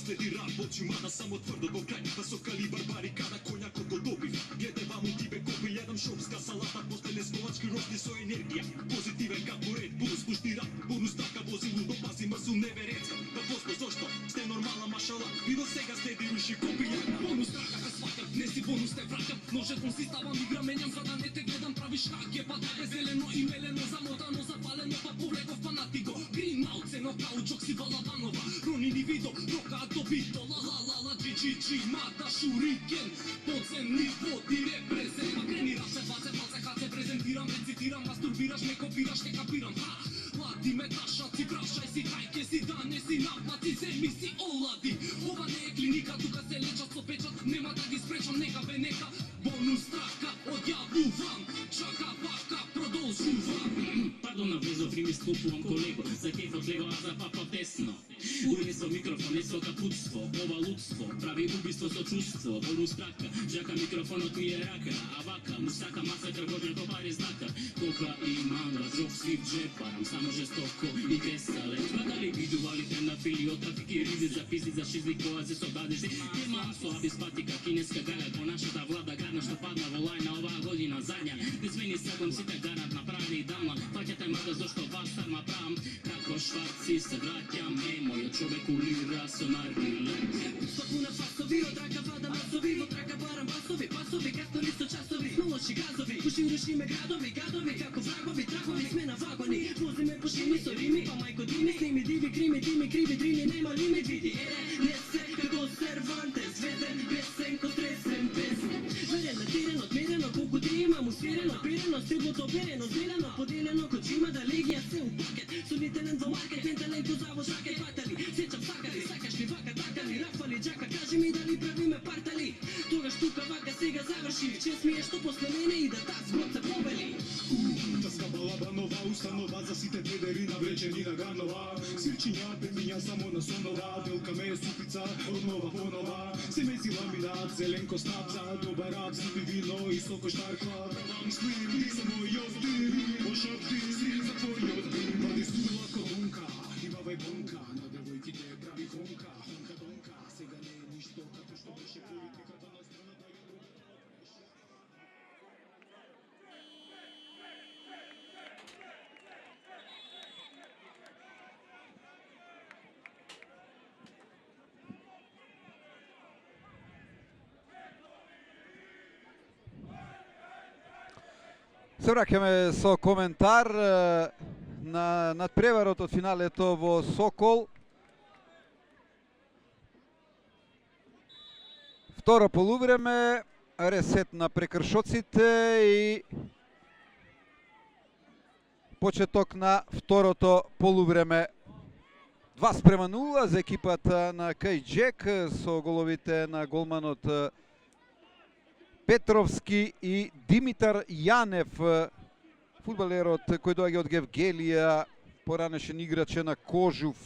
sledi rad, mada samo tvrdo do kraj, pa so kalibar barikada, konjak od dobив. Glede vam u tibe kopi, jedan šopska salata, posle leskovački rošni so energija. Pozitiven kako red, bonus pušti rad, bonus taka vozi ludo, pazi masu nevereca. Pa poslo, zašto? Ste normala mašala, i do sega sledi ruši kopija. Bonus taka kad shvatam, ne si bonus te vraćam, nožetom si stavam, igra menjam, za da ne te gledam, praviš hake, pa da je zeleno i meleno, zamotano, zapaleno, pa povleko fanatigo. Green out, ceno kao Joksi Balabanova, Ronini video, roka dobito, la la la la, GGG, mata šuriken, podzemni vodi reprezent, pa kreni raše, bace, hace, prezentiram, recitiram, masturbiraš, ne kopiraš, ne kapiram, ha, ladi me tašaci, prašaj si, hajke si, dane si, naplati, zemi si, oladi, ova ne je klinika, tuka se lečat, sopečat, nema da gi sprečam, neka be neka, bonus traka, odjavu vam, čaka, baka, продолжувам. Pardon, навлизо ми скупувам колего, за кеф от лево, а за папа тесно. Унесо микрофон, несо капутство, ова лудство, прави убийство со чувство, bonus трaka, джака микрофонот ми е рака, а вака, мусака, масакр, годня топари знака, кока и мандра, джок си в джепарам, само жестоко и кесале. Дали видувалите на фили од трафики, ризи за писи, за шизли, коази со гадежи, немам слаби спатика, кинеска гара, по нашата влада, гадна што падна во лајна оваа година задња, не свини сакам сите гарат направени и дамла, фаќате мрда зашто вас сарма правам, како шварци се враќам, мојот човек улира со наргиле. Стопуна фасови, од рака вада масови, од рака барам басови, пасови, както нисто часови, лоши газови, рушиме градови, гадови, како врагови, трагови, сме на вагони, возиме по шими со рими, па мајко дими, сними диви, крими, дими, криви, дрими, нема лимит, види, не се, како Сервантес, веден, бесен, ко стресен, бесен, верен, тирен, отмирено, колку ти имам, усвирено, пирено, стилбото, верено, зелено, поделено, кочима да легија се у пакет, сунителен во маркет, ментален ко заво шакет, батали, сечам сакали, сакаш ли вака, такали, рафали, джака, кажи ми дали правиме партали, тогаш тука вака сега заврши, че смиеш што после мене и да таз год се повели. Таска балабанова, установа за сите педери навлечени на ганова, свирчиња, петиња само на сонова, белка ме е супица, однова понова, се мези ламинат, зелен костапца, добар рак, сипи вино и соко штаркла, вам слим, ти са мојот дим, пошапти, си за твојот дим, вади стула колунка, има вајбунка, на девојките прави хонка, хонка донка, сега не е ништо, како што беше политиката на страната и Се враќаме со коментар на надпреварот од финалето во Сокол. Второ полувреме, ресет на прекршоците и почеток на второто полувреме. 2:0 за екипата на Кајџек со головите на голманот Петровски и Димитар Јанев, фудбалерот кој доаѓа од Гевгелија, поранешен играч на Кожув,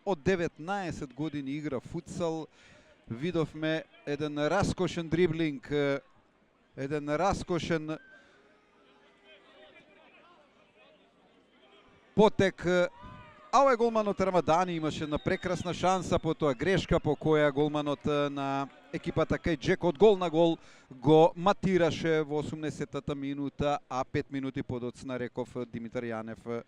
од 19 години игра футсал. Видовме еден раскошен дриблинг, еден раскошен потек. А овој голманот Рамадани имаше една прекрасна шанса, потоа грешка по која голманот на екипата Кајџек од гол на гол го матираше во 80-та минута, а 5 минути подоцна, реков, Димитар Јанев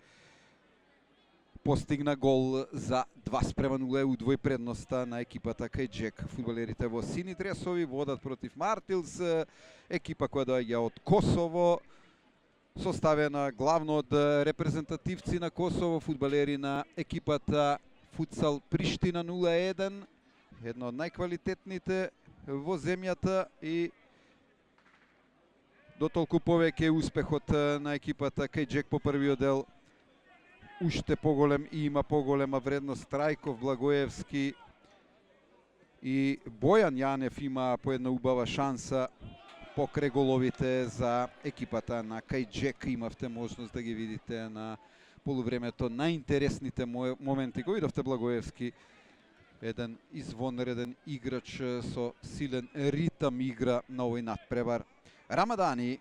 постигна гол за 2:0, удвои предноста на екипата Кајџек. Фудбалерите во сини дресови водат против Мартилс, екипа која доаѓа од Косово, составена главно од репрезентативци на Косово, фудбалери на екипата Футсал Приштина 0-1, една од најквалитетните во земјата и дотолку повеќе успехот на екипата Кајџек по првиот дел уште поголем и има поголема вредност. Трајков, Благоевски и Бојан Јанев има по една убава шанса покрај головите за екипата на Кајџек. Имавте можност да ги видите на полувремето најинтересните моменти. Го видовте Благоевски, еден извонреден играч со силен ритам игра на овој надпревар. Рамадани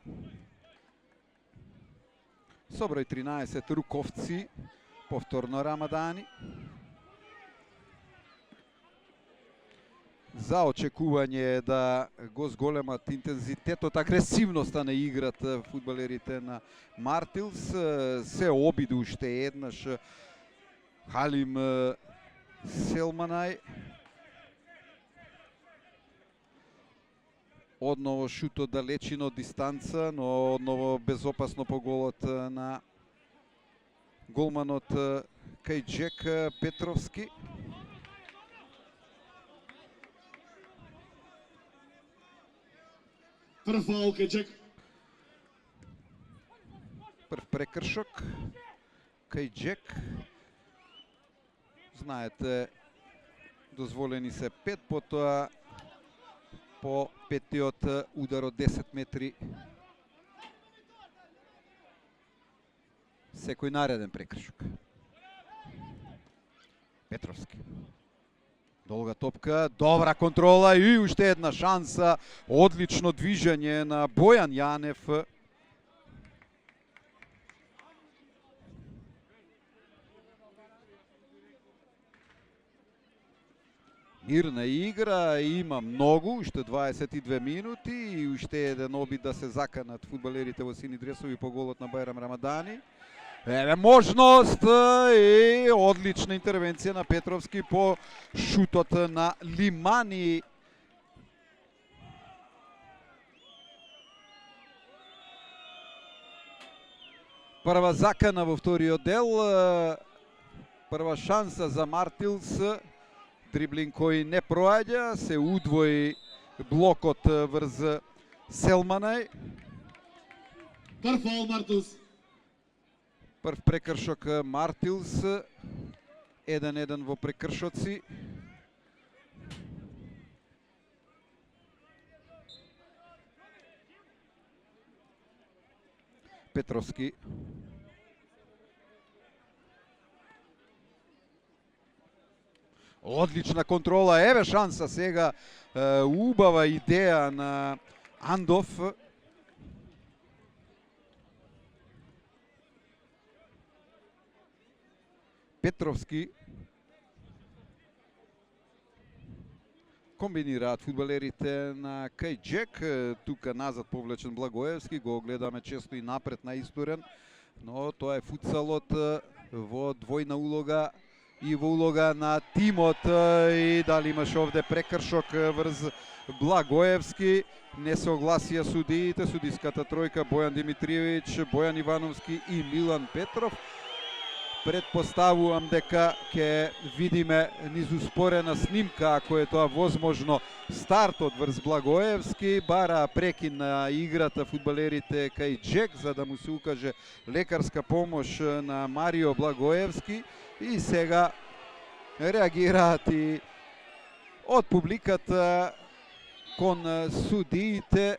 со број 13, Руковци, повторно Рамадани. за очекување е да го зголемат интензитетот, агресивноста на играта фудбалерите на Мартилс. Се обиду уште еднаш Халим Селманај. Одново шутот далечино од дистанца, но одново безопасно по голот на голманот Кајџек Петровски. Прв фаул Кајџек. Прв прекршок. Кајџек. Знаете, дозволени се 5, потоа по петиот удар од 10 метри. Секој нареден прекршок. Петровски. Долга топка, добра контрола и уште една шанса. Одлично движење на Бојан Јанев. Мирна игра, има многу, уште 22 минути и уште еден обид да се заканат фудбалерите во сини дресови по голот на Бајрам Рамадани. Еве можност и одлична интервенција на Петровски по шутот на Лимани. Прва закана во вториот дел, прва шанса за Мартилс. Дриблинг кој не проаѓа, се удвои блокот врз Селманај. Прв фаул Мартилс. Прв прекршок Мартилс, 1-1 во прекршоци. Петровски. Одлична контрола, еве шанса сега, убава идеја на Андов. Петровски. Комбинираат фудбалерите на Кајџек, тука назад повлечен Благоевски, го гледаме често и напред на исторен, но тоа е футсалот во двојна улога и во улога на тимот. И дали имаш овде прекршок врз Благоевски, не се огласија судиите, судиската тројка Бојан Димитриевиќ, Бојан Ивановски и Милан Петров. Предпоставувам дека ќе видиме низ успорена снимка, ако е тоа возможно, стартот врз Благоевски. Бара прекин на играта фудбалерите Кајџек за да му се укаже лекарска помош на Марио Благоевски. И сега реагираат и од публиката кон судиите.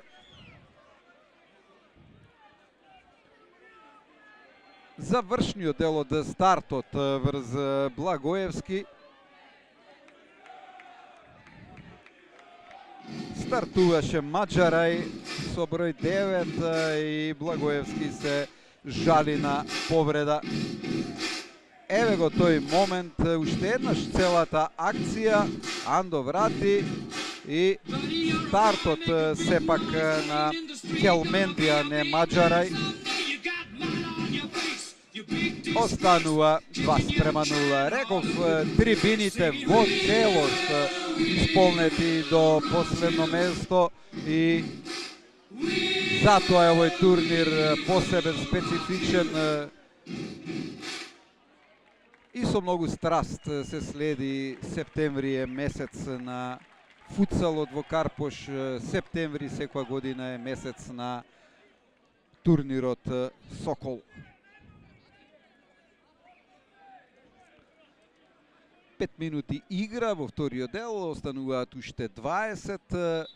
Завршниот дел од стартот врз Благоевски. Стартуваше Маџарај со број 9 и Благоевски се жали на повреда. Еве го тој момент, уште еднаш целата акција, Андо врати и стартот сепак на Келмендија, не Маџарај. Останува 2:0. Реков, трибините во целост исполнети до последно место и затоа е овој турнир посебен, специфичен и со многу страст се следи. Септември е месец на футсалот во Карпош. Септември секоја година е месец на турнирот Сокол. 5 минути игра во вториот дел, остануваат уште 20.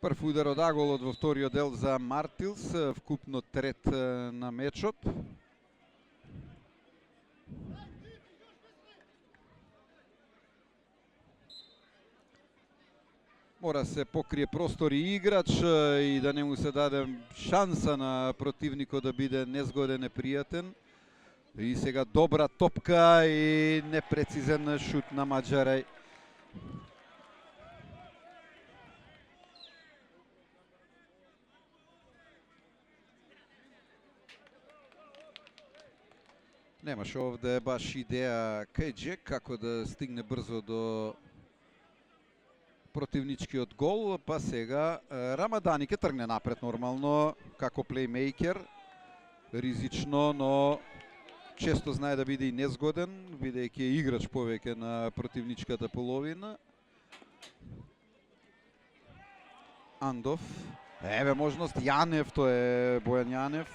Прв удар од аголот во вториот дел за Мартилс, вкупно трет на мечот. Мора се покрие простор и играч и да не му се даде шанса на противникот да биде незгоден, непријатен. И сега добра топка и непрецизен шут на Маџарај. Немаше овде баш идеја кај Джек како да стигне брзо до противничкиот гол, па сега Рамадани ке тргне напред нормално како плеймейкер. Ризично, но често знае да биде и незгоден, бидејќи е играч повеќе на противничката половина. Андов. Еве можност Јанев, тоа е Бојан Јанев.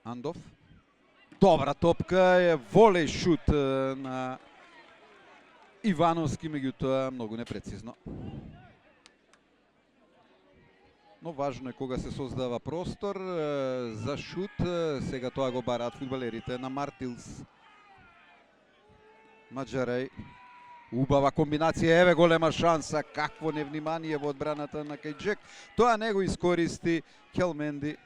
Андов. Добра топка е волеј шут на Ивановски, меѓутоа многу непрецизно. Но важно е кога се создава простор за шут. Сега тоа го бараат фудбалерите на Мартилс. Маџарај. Убава комбинација, еве голема шанса. Какво невнимание во одбраната на кај Джек. Тоа не го искористи Келменди.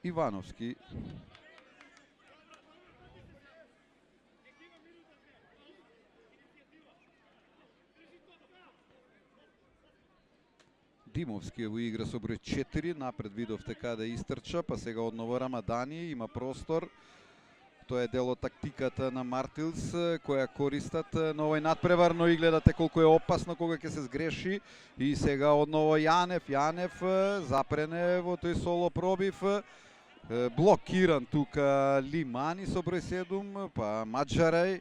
Ивановски. Димовски во игра со број 4, напред видовте каде истрча, па сега одново Рамадани, има простор. Тоа е дел од тактиката на Мартилс, која користат на овој надпревар, но и гледате колку е опасно кога ќе се сгреши. И сега одново Јанев, запрене во тој соло пробив. Блокиран тука Лимани со број 7, па Маџарај.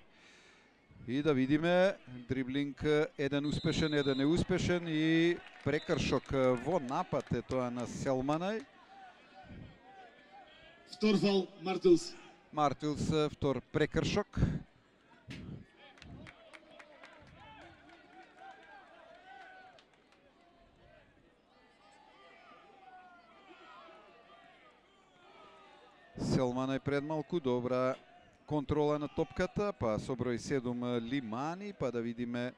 И да видиме, дриблинг еден успешен, еден неуспешен и прекршок во напад е тоа на Селманај. Втор фал, Мартилс. Мартилс, втор прекршок. Селманај пред малку, добра контрола на топката, па со број 7 Лимани, па да видиме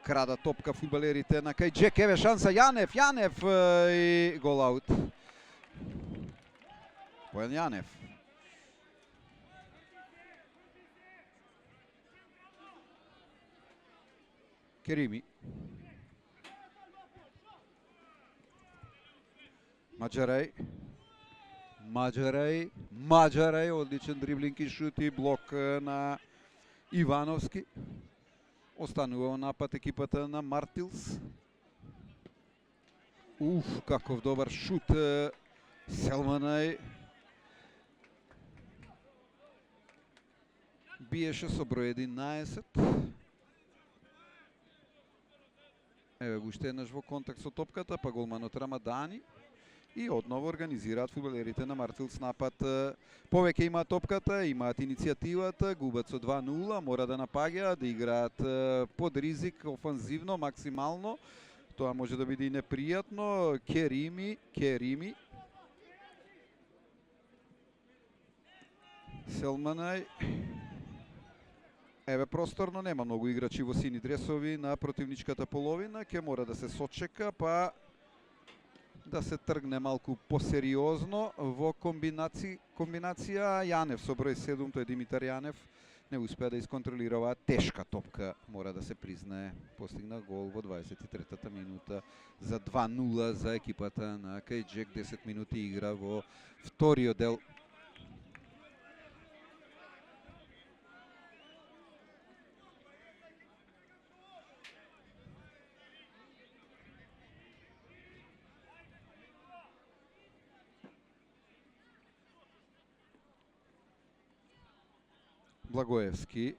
крада топка фудбалерите на кај Джек, еве шанса Јанев и гол аут. Бојан Јанев. Керими. Маџарај, одличен дриблинг и шут и блок на Ивановски. Останува во напад екипата на Мартилс. Каков добар шут Селманај. Биеше со број 11. Еве го уште еднаш во контакт со топката, па голманот Рамадани. И одново организираат фудбалерите на Мартилс напад. Повеќе имаат топката, имаат иницијативата, губат со 2-0, мора да напаѓаат, да играат под ризик, офанзивно, максимално. Тоа може да биде и непријатно. Керими. Селманај. Еве просторно, нема многу играчи во сини дресови на противничката половина, ќе мора да се сочека, па да се тргне малку посериозно во комбинација. Јанев со број 7, тој е Димитар Јанев, не успеа да исконтролира оваа тешка топка, мора да се признае. Постигна гол во 23-та минута за 2-0 за екипата на кај Джек. 10 минути игра во вториот дел. Благоевски.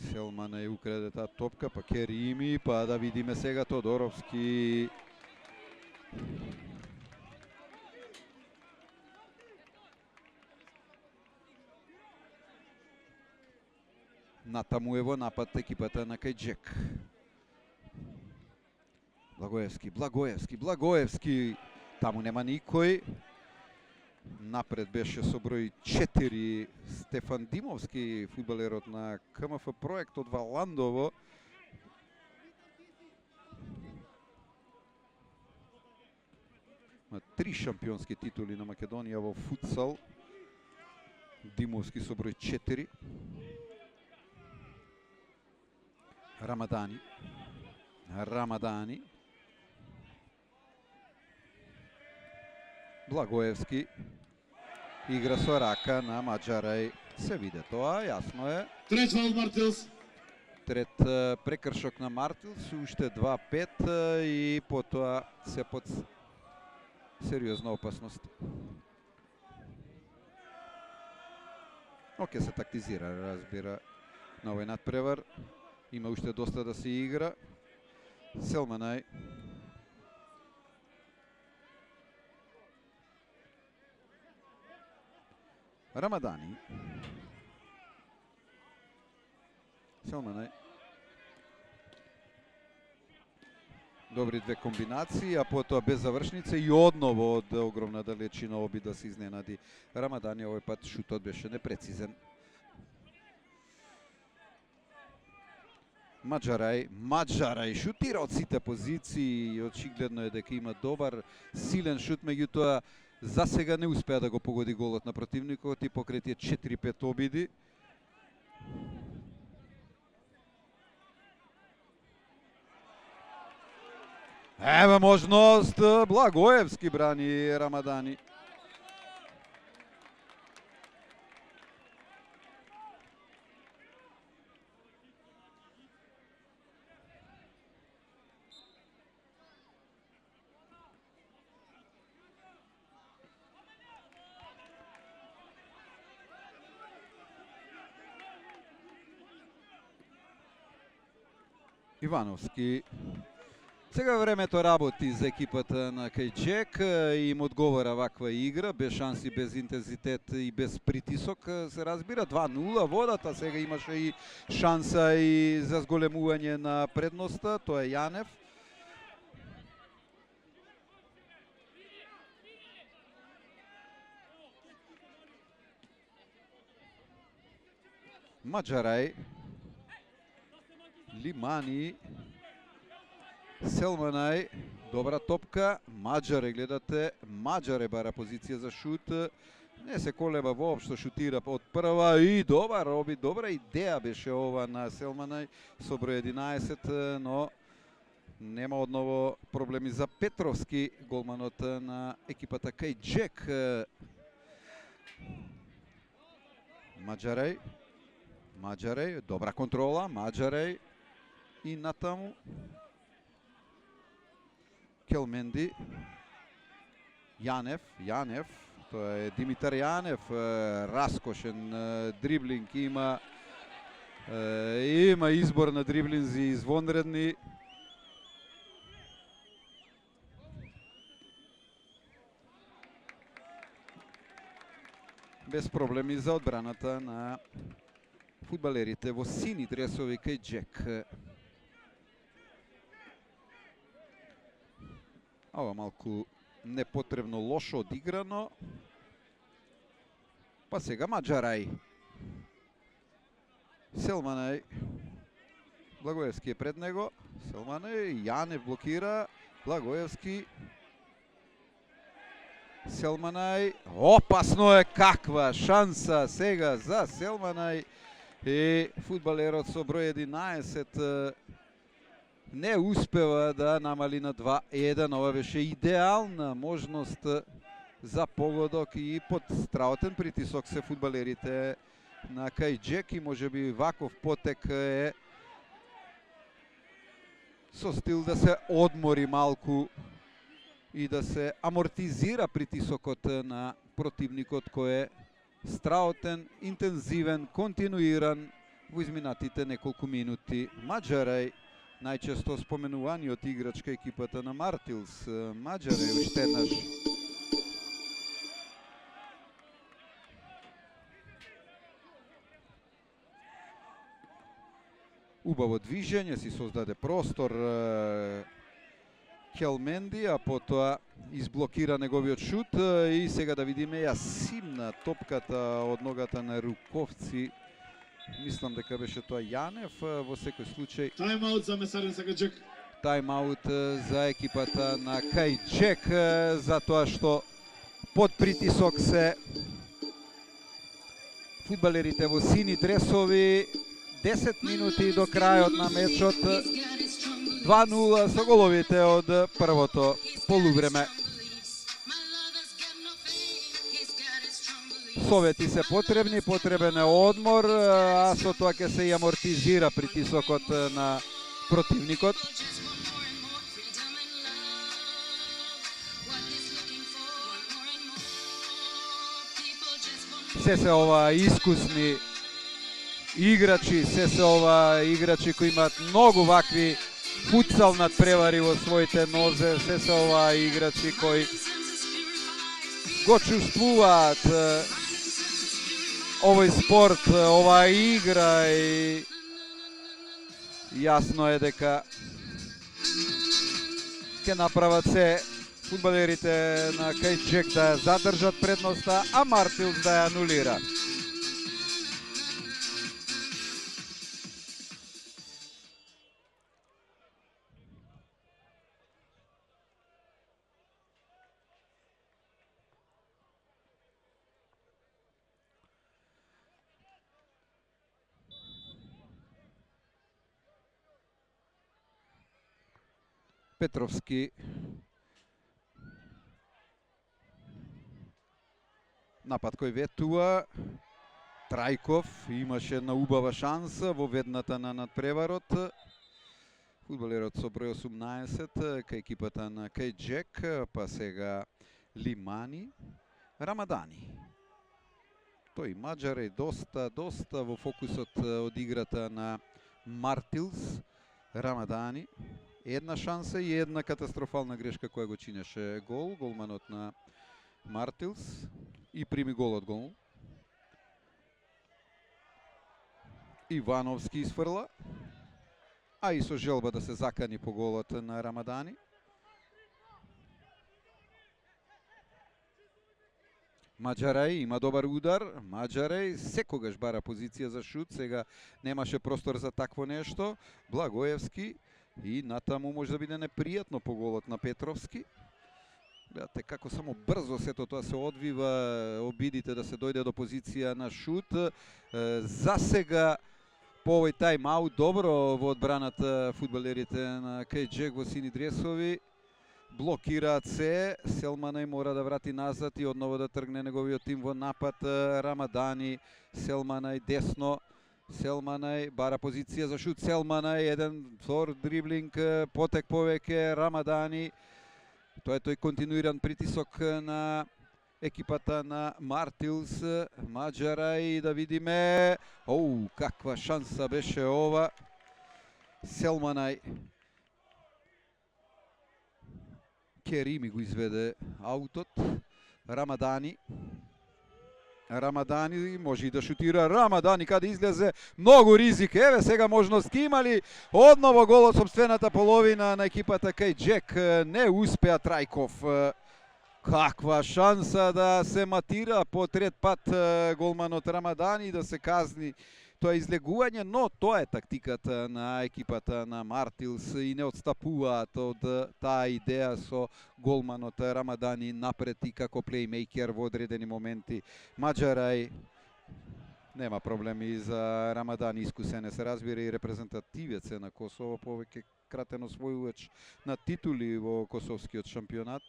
Селманај украде таа топка, па Керими, па да видиме сега Тодоровски. Натаму е во напад екипата на Кајджек. Благоевски. Таму нема никој. Напред беше со број 4 Стефан Димовски, фудбалерот на КМФ проект од Валандово. Има 3 шампионски титули на Македонија во футсал. Димовски со број 4. Рамадани. Благоевски игра со рака на Маџарај. Се виде тоа, јасно е. Трет фаул Мартилс. Трет прекршок на Мартилс, уште 2-5 и потоа се под сериозна опасност. Оке се тактизира, разбира, на овој надпревар. Има уште доста да се игра. Селманај. Рамадани. Селманај. Добри две комбинации, а потоа без завршница и одново од огромна далечина обид да се изненади Рамадани. Овој пат шутот беше непрецизен. Маџарај шутира од сите позиции и очигледно е дека има добар, силен шут, меѓутоа за сега не успеа да го погоди голот на противникот и покрај тие 4-5 обиди. Ева можност, Благоевски брани Рамадани. Ивановски. Сега времето работи за екипата на Кајджек и им одговара ваква игра, без шанси, без интензитет и без притисок. Се разбира, 2-0 водата, сега имаше и шанса и за зголемување на предноста, тоа е Јанев. Маџарај. Лимани. Селманај, добра топка, Маџарај, гледате, Маџарај бара позиција за шут, не се колеба воопшто, шутира од прва и добар обид, добра идеја беше ова на Селманај со број 11, но нема одново проблеми за Петровски, голманот на екипата Кајджек. Маџарај, добра контрола, Маџарај и натаму Келменди. Јанев, тоа е Димитар Јанев, раскошен дриблинг има избор на дриблинзи извонредни. Без проблеми за одбраната на фудбалерите во сини дресови Кајджек. Ова малку непотребно лошо одиграно. Па сега Маџарај. Селманај. Благоевски е пред него. Селманај, Јанев блокира. Благоевски. Селманај. Опасно е, каква шанса сега за Селманај. И фудбалерот со број 11 не успева да намали на 2-1. Ова беше идеална можност за погодок и под страотен притисок се фудбалерите на Кајджек и можеби ваков потек е со стил да се одмори малку и да се амортизира притисокот на противникот кој е страотен, интензивен, континуиран во изминатите неколку минути. Маџарај, најчесто споменуваниот играч кај екипата на Мартилс. Маџарај уште еднаш. убаво движење, си создаде простор Келменди, а потоа изблокира неговиот шут и сега да видиме ја симна топката од ногата на Руковци. Мислам дека беше тоа Јанев, во секој случај. Тайм-аут за Месарница Кајџек. Тайм-аут за екипата на Кајџек, за тоа што под притисок се фудбалерите во сини дресови. 10 минути до крајот на мечот. 2-0 со головите од првото полувреме. Совети се потребни, потребен е одмор, а со тоа ќе се и амортизира притисокот на противникот. Се ова искусни играчи, се ова играчи кои имаат многу вакви футсал надпревари во своите нозе, се ова играчи кои го чувствуваат овој спорт, оваа игра и јасно е дека ќе направат се фудбалерите на Кајџек да задржат предноста, а Мартилс да ја анулира. Петровски напад кој ветува. Трајков имаше една убава шанса во ведната на надпреварот. Фудбалерот со број 18 кај екипата на Кајџек, па сега Лимани, Рамадани. Тој маđар е доста во фокусот од играта на Мартилс. Рамадани. Една шанса и една катастрофална грешка која го чинеше гол. Голманот на Мартилс и прими голот гол. Ивановски изфрла, а и со желба да се закани по голот на Рамадани. Маđарај има добар удар. Маđарај секогаш бара позиција за шут, сега немаше простор за такво нешто. Благоевски и натаму може да биде непријатно по голот на Петровски. Гледате како само брзо сето тоа се одвива, обидите да се дојде до позиција на шут. За сега по овој тајм-аут добро во одбраната фудбалерите на Кајџек во сини дресови. Блокираат се, Селманај мора да врати назад и одново да тргне неговиот тим во напад. Рамадани, Селманај десно. Селманај бара позиција за шут. Селманај еден втор дриблинг, потек повеќе. Рамадани. Тоа е тој континуиран притисок на екипата на Мартилс. Маđарај, да видиме. Оу, каква шанса беше ова. Селманај. Керими го изведе аутот. Рамадани. Рамадани може и да шутира. Рамадани каде излезе, многу ризик. Еве сега можност имали. Одново гол од сопствената половина на екипата Кајџек. Не успеа Трајков. Каква шанса да се матира по трет пат голманот Рамадани, да се казни тоа излегување, но тоа е тактиката на екипата на Мартилс и не отстапуваат од таа идеја со голманот Рамадани напред и како плеймейкер во одредени моменти. Маđарај нема проблеми за Рамадани, искусен е, се разбира, и репрезентативец е на Косово, повеќе кратен освојувач на титули во косовскиот шампионат.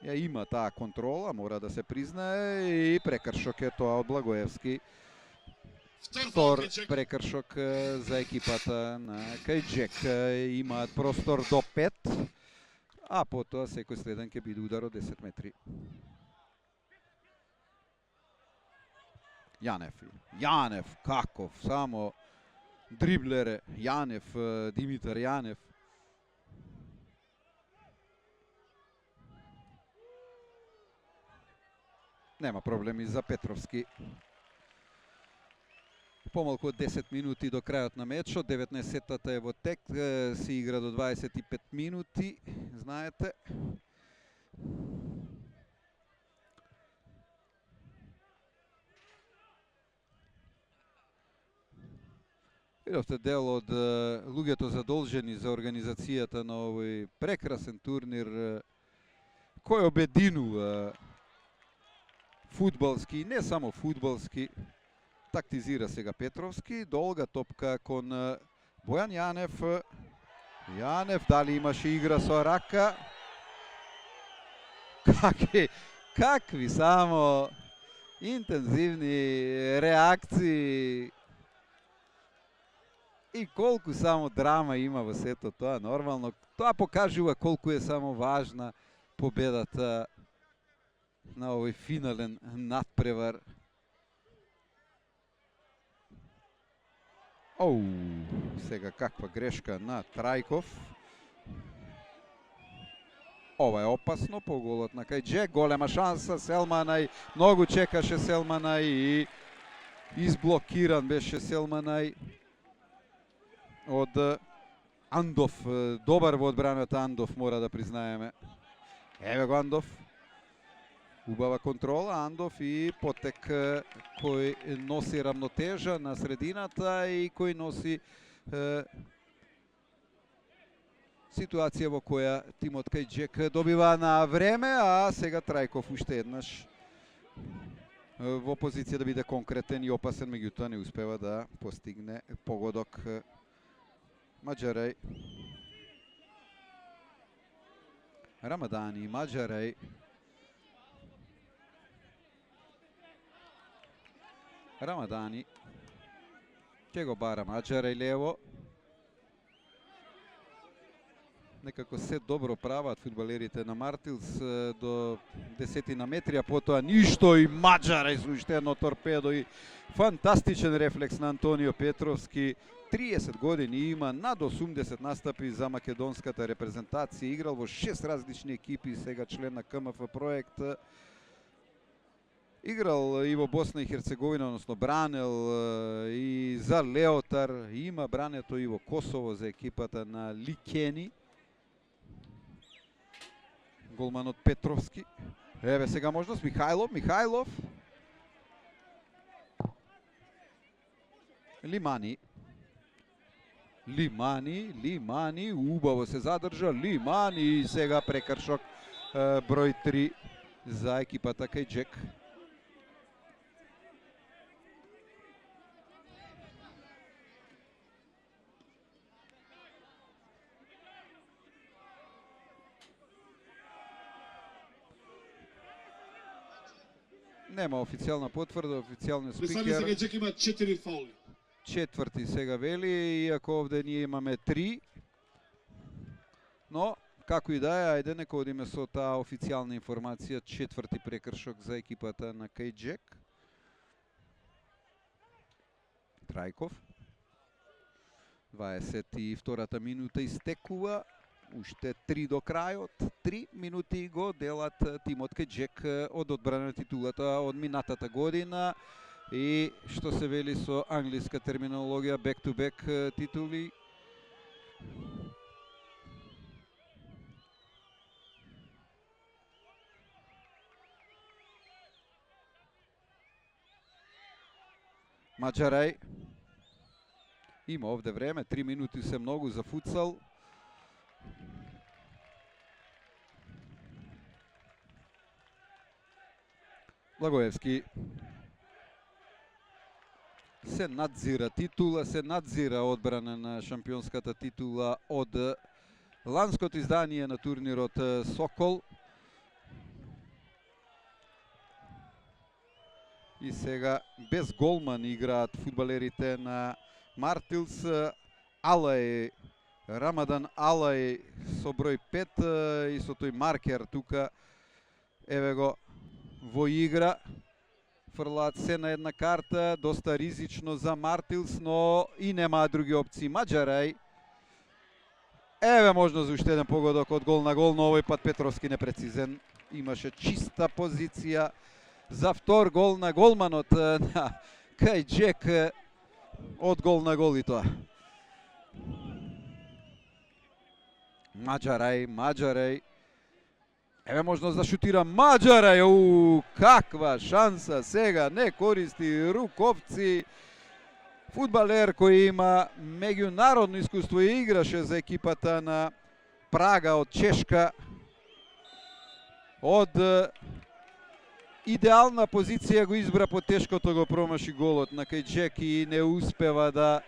Ја има таа контрола, мора да се признае, и прекршок е тоа од Благоевски. Втор прекршок за екипата на Кајџек. Имаат простор до 5, а потоа секој следен ќе биде удар од 10 метри. Јанев, каков, само дриблере. Јанев, Димитар Јанев. Нема проблеми за Петровски. Помалку од 10 минути до крајот на мечот, 19-тата е во тек, се игра до 25 минути, знаете. Видовте дел од луѓето задолжени за организацијата на овој прекрасен турнир кој обединува фудбалски и не само фудбалски. Тактизира сега Петровски, долга топка кон Бојан Јанев. Јанев дали имаше игра со рака? Какви само интензивни реакции и колку само драма има во сето тоа, нормално. Тоа покажува колку е само важна победата на овој финален надпревар. Оу, сега каква грешка на Трајков. Ова е опасно по голот на Кајџек, голема шанса, Селманај, многу чекаше Селманај и изблокиран беше Селманај од Андов. Добар во одбраната Андов, мора да признаеме. Еве го Андов. Убава контрола, Андов и потек кој носи рамнотежа на средината и кој носи ситуација во која тимот Кајџек добива на време, а сега Трајков уште еднаш во позиција да биде конкретен и опасен, меѓутоа не успева да постигне погодок. Маџарај, Рамадани, Маџарај, Рамадани, ќе го бара Маџарај лево. Некако се добро прават фудбалерите на Мартилс до 10 метри, а потоа ништо и Маџарај со уште едно торпедо и фантастичен рефлекс на Антонио Петровски. 30 години има, над 80 настапи за македонската репрезентација, играл во 6 различни екипи, сега член на КМФ проект. Играл и во Босна и Херцеговина, односно бранел и за Леотар, има брането и во Косово за екипата на Ликени. Голманот Петровски. Еве сега можност, Михајлов. Лимани, убаво се задржа, Лимани и сега прекршок број 3 за екипата Кајџек. Нема официјална потврда, официјални спикер. Мислам дека Кајџек има 4 фаули. Четврти сега вели, иако овде ние имаме 3. Но, како и да е, ајде нека одиме со таа официјална информација, четврти прекршок за екипата на Кајџек. Трајков. 22-та минута истекува. Уште 3 до крајот, 3 минути го делат тимот Кајџек од одбрана титулата од минатата година и што се вели со англиска терминологија back-to-back титули. Маџарај има овде време, 3 минути се многу за футсал. Благоевски се надзира титула, се надзира одбрана на шампионската титула од ланското издание на турнирот Сокол. И сега без голман играат фудбалерите на Мартилс. Алај, Рамадан Алај со број 5 и со тој маркер тука, еве го во игра. Фрлаат се на една карта, доста ризично за Мартилс, но и нема други опции. Маџарај, еве можност за уште еден погодок од гол на гол, но овој пат Петровски непрецизен. Имаше чиста позиција за втор гол на голманот на Кајџек. од гол на гол и тоа. Маđарај. Еве можност да шутира Маđарај. Каква шанса сега, не користи руковци. Фудбалер кој има меѓународно искуство и играше за екипата на Прага од Чешка. Од идеална позиција го избра, по тешкото го промаши голот на Кајџек и не успева да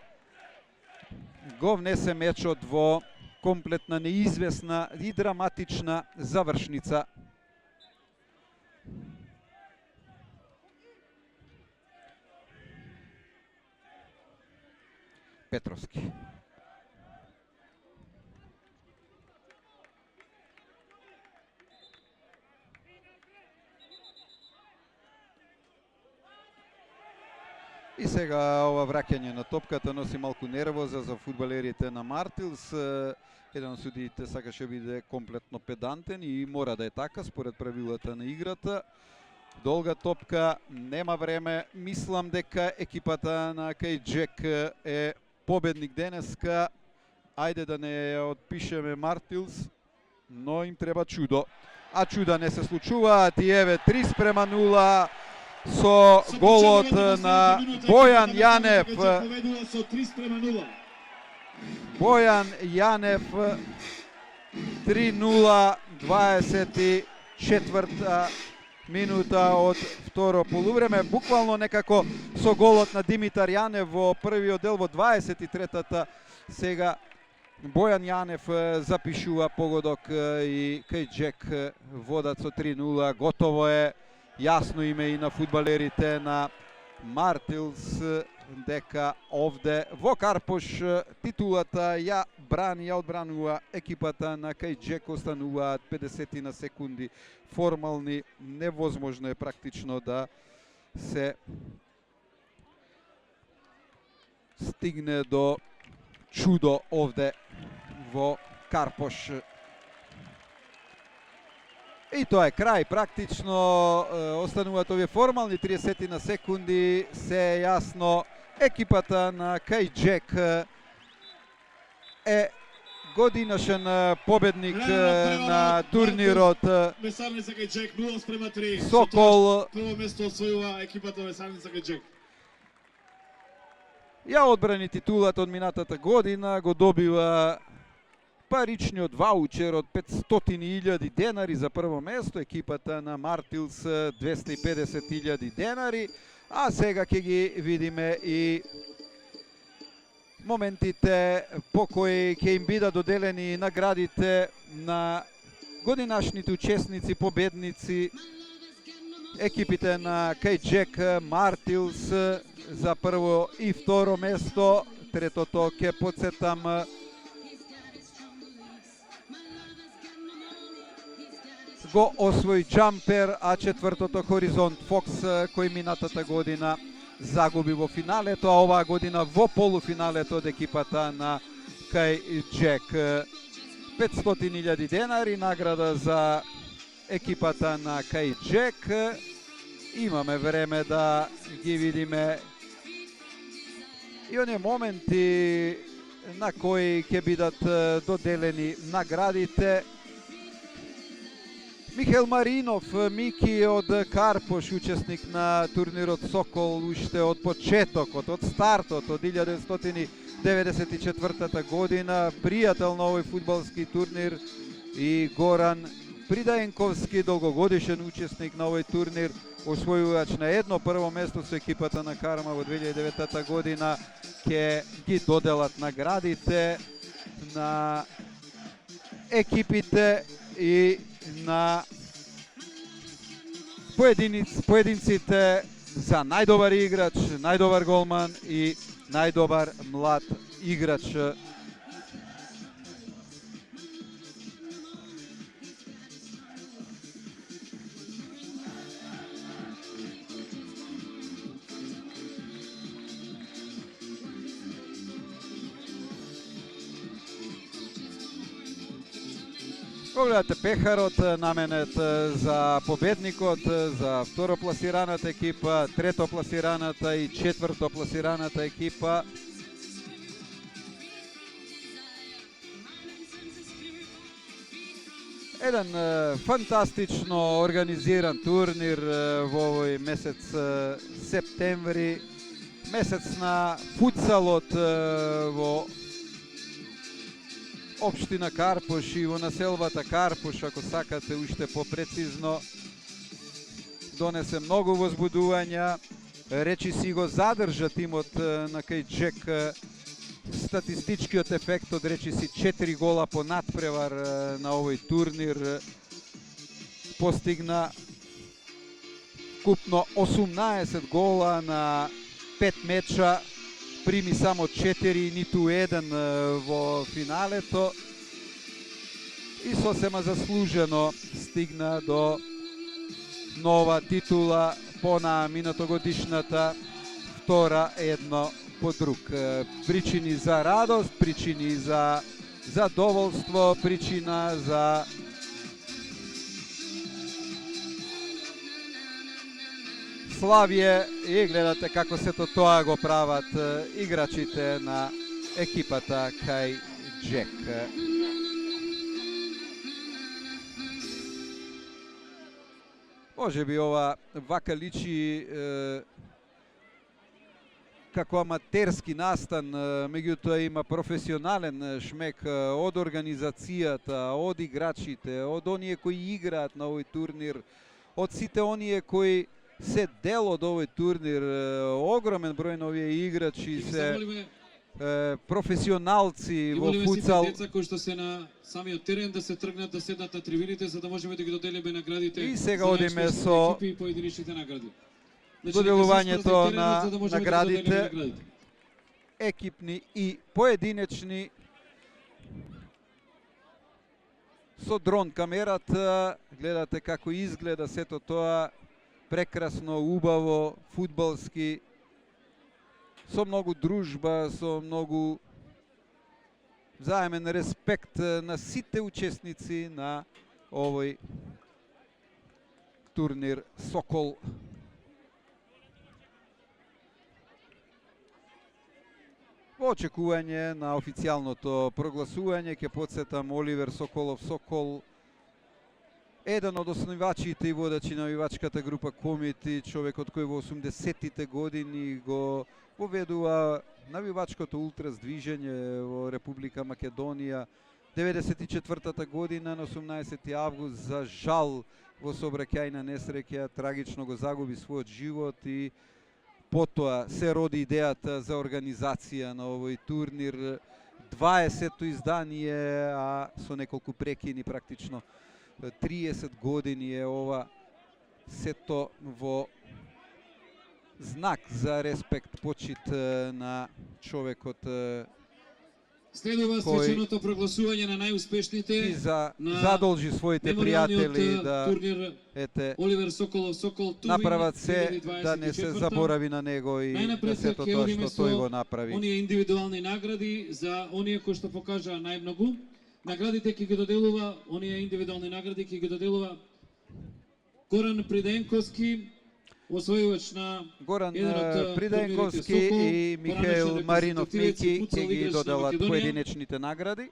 го внесе мечот во комплетна, неизвестна и драматична завршница. Петровски. И сега ова враќање на топката носи малку нервоза за фудбалерите на Мартилс. Еден од судиите сакаше биде комплетно педантен и мора да е така според правилата на играта. Долга топка, нема време. Мислам дека екипата на Кајџек е победник денеска. Ајде да не ја отпишеме Мартилс, но им треба чудо. А чуда не се случуваат и еве 3:0 со голот на Бојан Јанев. Бојан Јанев 3:0, 24 минута од второ полувреме. Буквално некако со голот на Димитар Јанев во првиот дел во 23-та. Сега Бојан Јанев запишува погодок и Кајџек водат со 3:0. Готово е. Јасно име и на фудбалерите на Мартилс дека овде во Карпош титулата ја одбранува екипата на Кајџек. Остануваат 50 на секунди формални. Невозможно е практично да се стигне до чудо овде во Карпош. И тоа е крај, практично остануваат овие формални 30 на секунди. Се јасно, екипата на Кајџек е годинашен победник на турнирот. Месарница Кајџек 0:3. Сокол Прво место освојува екипата Месарница Кајџек. Ја одбрани титулата од минатата година, го добива паричниот ваучер од 500.000 денари за прво место, екипата на Мартилс 250.000 денари, а сега ќе ги видиме и моментите по кои ќе им бидат доделени наградите на годинашните учесници, победници, екипите на Кајџек, Мартилс за прво и второ место. Третото ќе подсетам го освои Джампер, а четвртото Хоризонт Фокс, кој минатата година загуби во финалето, а оваа година во полуфиналето од екипата на Кајџек. 500.000 денари награда за екипата на Кајџек. Имаме време да ги видиме и оние моменти на кои ќе бидат доделени наградите. Михел Маринов, Мики од Карпош, учесник на турнирот Сокол уште од почетокот, од стартот, од 1994 година, пријател на овој фудбалски турнир, и Горан Придаенковски, долгогодишен учесник на овој турнир, освојувач на едно прво место со екипата на Карма во 2009 година, ќе ги доделат наградите на екипите и на поединците за најдобар играч, најдобар голман и најдобар млад играч. Гледате пехарот наменет за победникот, за второпласираната екипа, третопласираната и четвртопласираната екипа. Еден фантастично организиран турнир во овој месец септември, месец на футсалот во општина Карпуш и во населбата Карпуш, ако сакате уште попрецизно. Донесе многу возбудувања, речиси го задржа тимот на кај Джек. Статистичкиот ефект од речиси 4 гола по надпревар на овој турнир. Постигна купно 18 гола на 5 меча, прими само 4, ниту еден во финалето и сосема заслужено стигна до нова титула по на минатогодишната втора едно по друг. Причини за радост, причини за задоволство, причина за славие и гледате како сето тоа го прават играчите на екипата кај Джек. Може би ова вака личи како аматерски настан, меѓутоа има професионален шмек од организацијата, од играчите, од оние кои играат на овој турнир, од сите оние кои се дел од овој турнир. Огромен број на овие играчи се професионалци во футсал. Деца кои што се на самиот терен да се тргнат да седнат на трибините за да можеме да ги доделиме наградите. И сега одиме со екипи и поединечните награди. доделувањето на наградите, екипни и поединечни. Со дрон камерата гледате како изгледа сето тоа, прекрасно, убаво, фудбалски, со многу дружба, со многу взаемен респект на сите учесници на овој турнир Сокол. Во очекување на официјалното прогласување ќе потсетам Оливер Соколов Сокол, еден од основачите и водачи на навивачката група Комити, човекот кој во 80-тите години го поведува навивачкото ултрас движење во Република Македонија. 94-та година на 18 август, за жал, во сообраќајна несреќа трагично го загуби својот живот и потоа се роди идејата за организација на овој турнир. 20-то издание, а со неколку прекини, практично 30 години е ова, сето во знак за респект, почит на човекот Следува свеченото прогласување на најуспешните и задолжи своите пријатели да Оливер Соколов Сокол направат се да не се заборави на него и на сето тоа што тој го направи. Оние индивидуални награди за оние кои што покажаа најмногу. Наградите ќе ги доделува, оние индивидуални награди ќе ги доделува Горан Приденковски, освојувач на Горан Приденковски и Михаил Маринов Мики ќе ги доделат поединечните награди.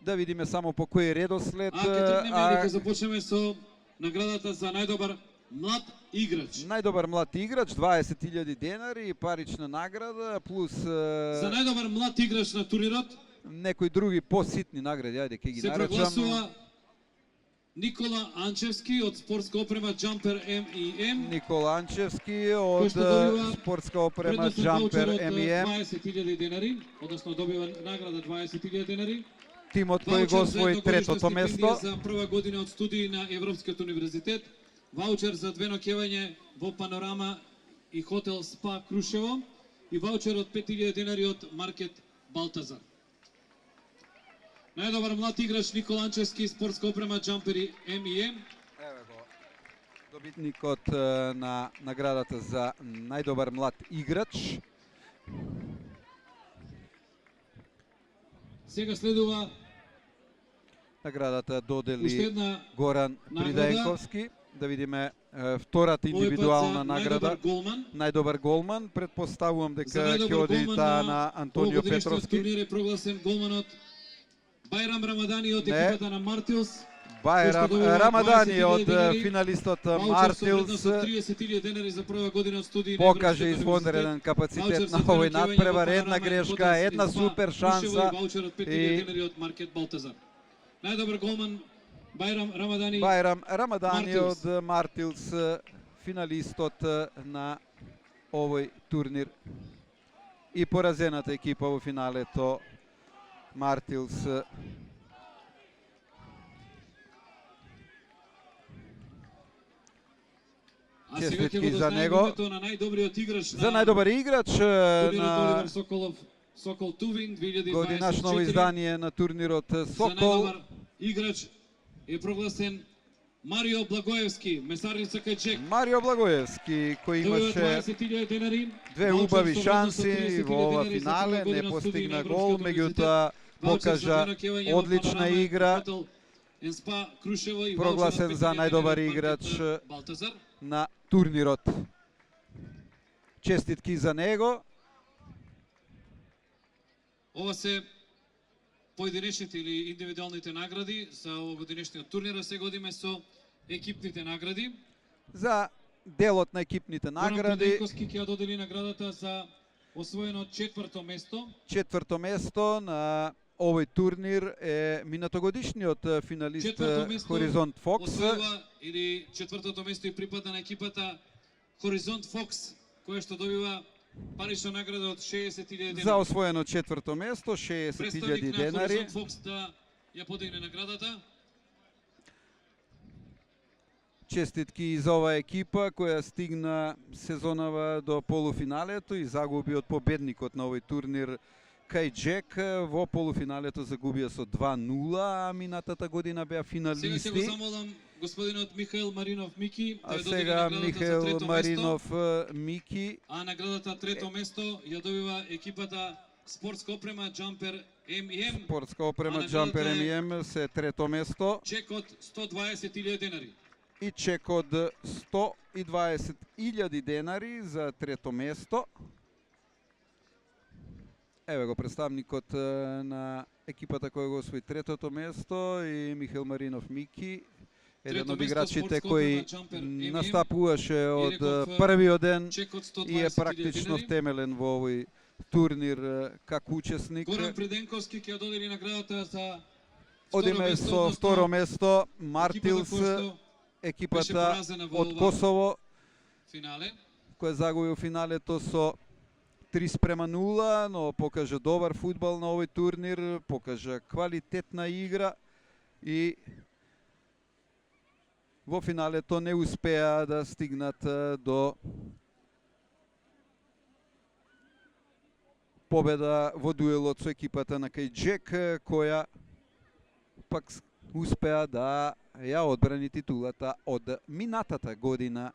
Да видиме само по кој редослед. Ќе започнеме со наградата за најдобар млад играч. Најдобар млад играч, 20.000 денари и парична награда, плюс за најдобар млад играч на турнирот некои други поситни награди, ајде ќе ги наречам. Се прогласува Никола Анчевски од спортска опрема Jumper M&M. Никола Анчевски од спортска опрема Jumper M&M. 20.000 денари, односно добива награда 20.000 денари. Тимот кој го освои третото место. За прва година од студии на Европскиот универзитет. Ваучер за 2 ноќевање во Панорама и хотел Спа Крушево и ваучер од 5.000 денари од Маркет Балтазар. Најдобар млад играч Никола Анчевски, спортска опрема Jumper и M&M. Еве го добитникот на наградата за најдобар млад играч. Сега следува Наградата додели Уште една Горан награда. Придајковски. Да видиме втората индивидуална награда. Најдобар голман. Предпоставувам дека ќе оди таа на Антонио Петровски. Турнир е прогласен голманот Байрам Рамадани од екипата на Мартилс. Байрам Рамадани од финалистот Мартилс покаже извонреден капацитет на овој надпревар, една грешка, една супер шанса и најдобар голман Байрам Рамадани. Байрам Рамадани од Мартилс, финалистот на овој турнир и поразената екипа во финалето Мартилс. Честитки за него. За најдобар играч на годинашно издание на турнирот Сокол. За најдобар играч е прогласен Марио Благоевски, Месарница кај Джек. Марио Благоевски, кој имаше две убави шанси во ова финале, не постигна гол, меѓутоа покажа одлична игра. Прогласен за најдобар играч на турнирот. Честитки за него. Ова се поединечните или индивидуалните награди за овогодишниот турнир, а сега одиме со екипните награди. За делот на екипните награди. Горан Придајковски ќе ја додели наградата за освоено четврто место. Четврто место на овој турнир е минатогодишниот финалист Хоризонт Фокс. Освојува или четвртото место и припада на екипата Хоризонт Фокс, која што добива парична награда од 60.000 денари. За освоено четврто место 60.000 денари. Представник на Хоризонт Фокс да ја подигне наградата. Честитки и за оваа екипа која стигна сезонава до полуфиналето и загуби од победникот на овој турнир кај Джек. Во полуфиналето загубија со 2-0, а минатата година беа финалисти. Сега ќе го замолам господинот Михаил Маринов Мики да ја додели наградата за трето Маринов место. Мики. А наградата трето место ја добива екипата Спортска опрема Джампер ММ. Спортска опрема Джампер ММ се трето место. Чек од 120.000 денари. И чек од 120.000 денари за трето место. Еве го представникот на екипата која го освои третото место и Михаил Маринов Мики, еден од играчите кој настапуваше од првиот ден и е практично втемелен во овој турнир како учесник. Горан Приденковски ќе додели наградата за одиме со второ место Мартилс, екипата од Косово, која загуби во финалето со 3:0, но покажа добар фудбал на овој турнир, покажа квалитетна игра и во финалето не успеа да стигнат до победа во дуелот со екипата на кај Джек, која пак успеа да ја одбрани титулата од минатата година.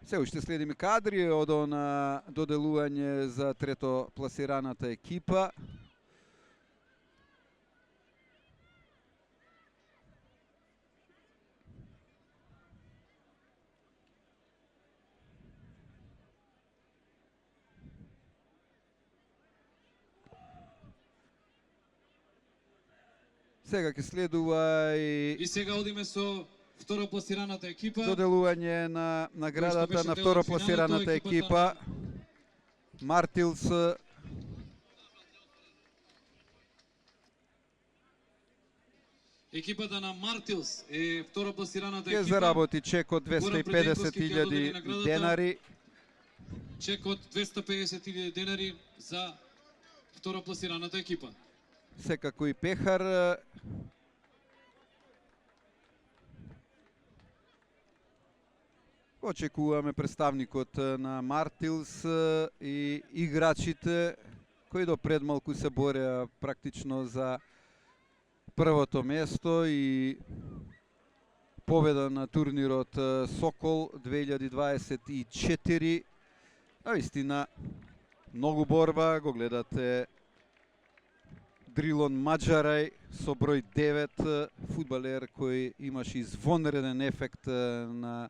Се уште следиме кадри од на доделување за трето пласираната екипа. Сега ќе следува и сега одиме со второпласираната екипа. Доделување на наградата на второпласираната екипа Мартилс. Екипата на Мартилс е второпласираната екипа. Ќе заработи чек од 250.000 денари. Чек од 250.000 денари за второпласираната екипа. Секако и пехар. Очекуваме представникот на Мартилс и играчите кои до пред малку се бореа практично за првото место и победа на турнирот Сокол 2024. Наистина многу борба, го гледате Дрилон Маджарај со број 9, фудбалер кој имаше извонреден ефект на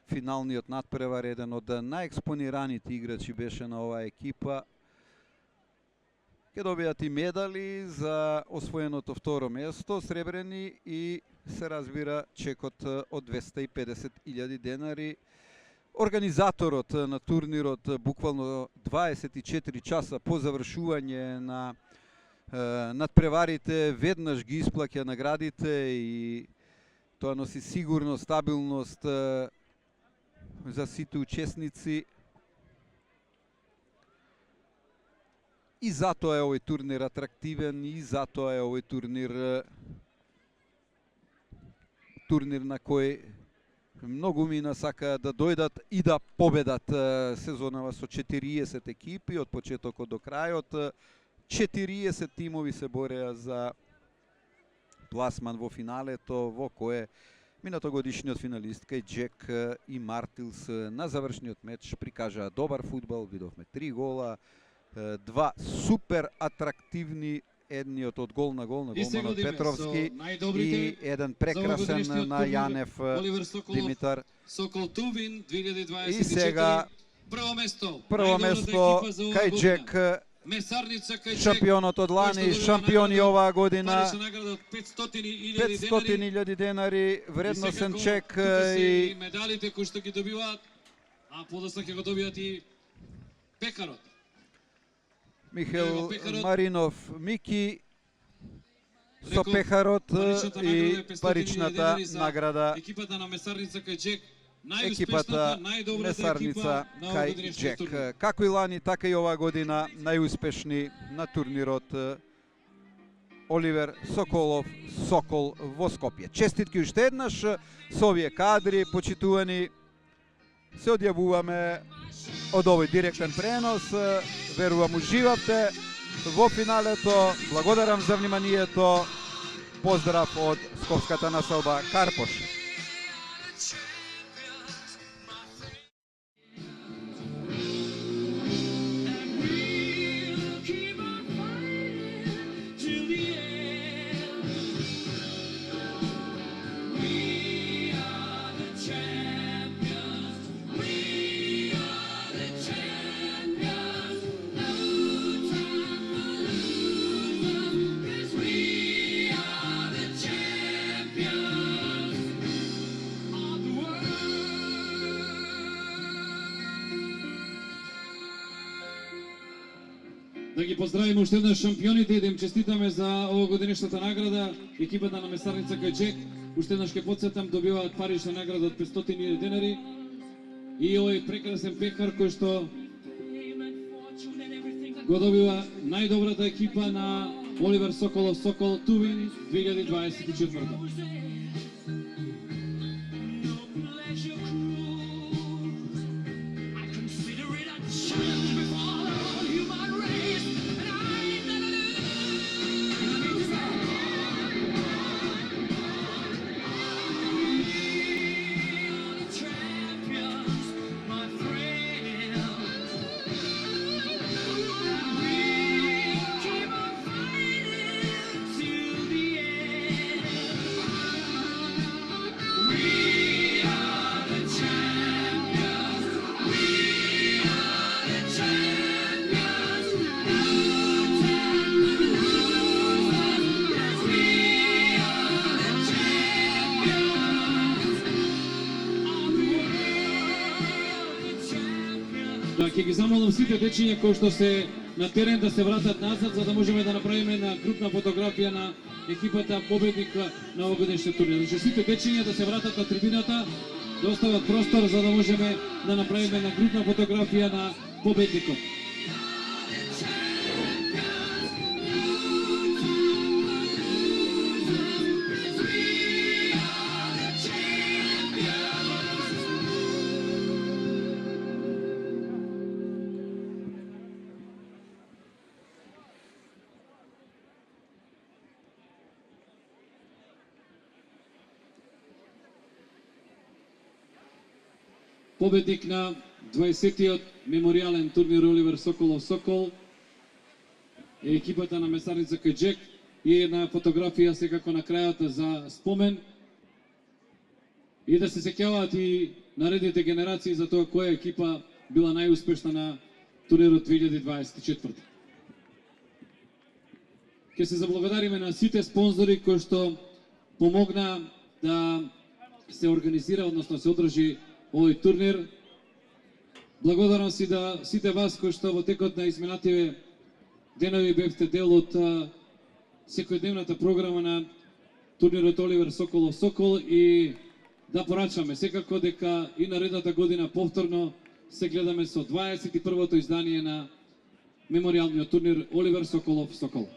финалниот надпревар, еден од најекспонираните играчи беше на оваа екипа. Ќе добијат и медали за освоеното второ место, сребрени, и се разбира чекот од 250.000 денари. Организаторот на турнирот буквално 24 часа по завршување на надпреварите веднаш ги исплаќа наградите и тоа носи сигурно стабилност за сите учесници. И затоа е овој турнир атрактивен, и затоа е овој турнир на кој многу мина сакаат да дојдат и да победат. Сезонава со 40 екипи од почетокот до крајот. 40 тимови се бореа за пласман во финалето, во кое минатогодишниот финалист кај Джек и Мартилс на завршниот меч прикажаа добар фудбал. Видовме 3 гола, 2 супер атрактивни, едниот од гол на голманот Петровски и еден прекрасен на Јанев Димитар. Сокол Тувин 2024. И сега прво место кај Джек, шампионот од лани, шампиони оваа година, 500.000 денари, вредносен чек и медалите кои што ги добиваат, а подоцна ќе го добијат и пекарот. Михел Маринов Мики со пехарот и паричната награда. Екипата на Месарница кај Джек, екипата Месарница кај Джек. Како и лани, така и оваа година најуспешни на турнирот Оливер Соколов, Сокол во Скопје. Честитки уште еднаш со овие кадри, почитувани. Се одјавуваме од овој директен пренос. Верувам уживавте во финалето. Благодарам за вниманието. Поздрав од скопската населба Карпош. Да ги поздравиме уште еднаш шампионите и да им честитаме за овогодинешната награда. Екипата на Месарница кај Джек, уште еднаш ќе потсетам, добиваат парична награда од 500.000 денари и овој прекрасен пекар кој што го добива најдобрата екипа на Оливер Соколов, Сокол Тувин 2024. Ќе ги замолам сите дечиња кои што се на терен да се вратат назад, за да можеме да направиме една групна фотографија на екипата победника на овогодишниот турнир. Значи сите дечиња да се вратат на трибината, да остават простор за да можеме да направиме една групна фотографија на победникот. Победник на 20-тиот меморијален турнир Оливер Соколов Сокол е екипата на Месарница кај Джек. и една фотографија секако на крајот за спомен и да се сеќаваат и наредните генерации за тоа која екипа била најуспешна на турнирот 2024. Ке се заблагодариме на сите спонзори кои што помогна да се организира, односно се одржи овој турнир. Благодарност и да сите вас кои што во текот на изминативе денови бевте дел од секојдневната програма на турнирот Оливер Соколов Сокол и да порачаме секако дека и наредната година повторно се гледаме со 21-то издание на меморијалниот турнир Оливер Соколов Сокол.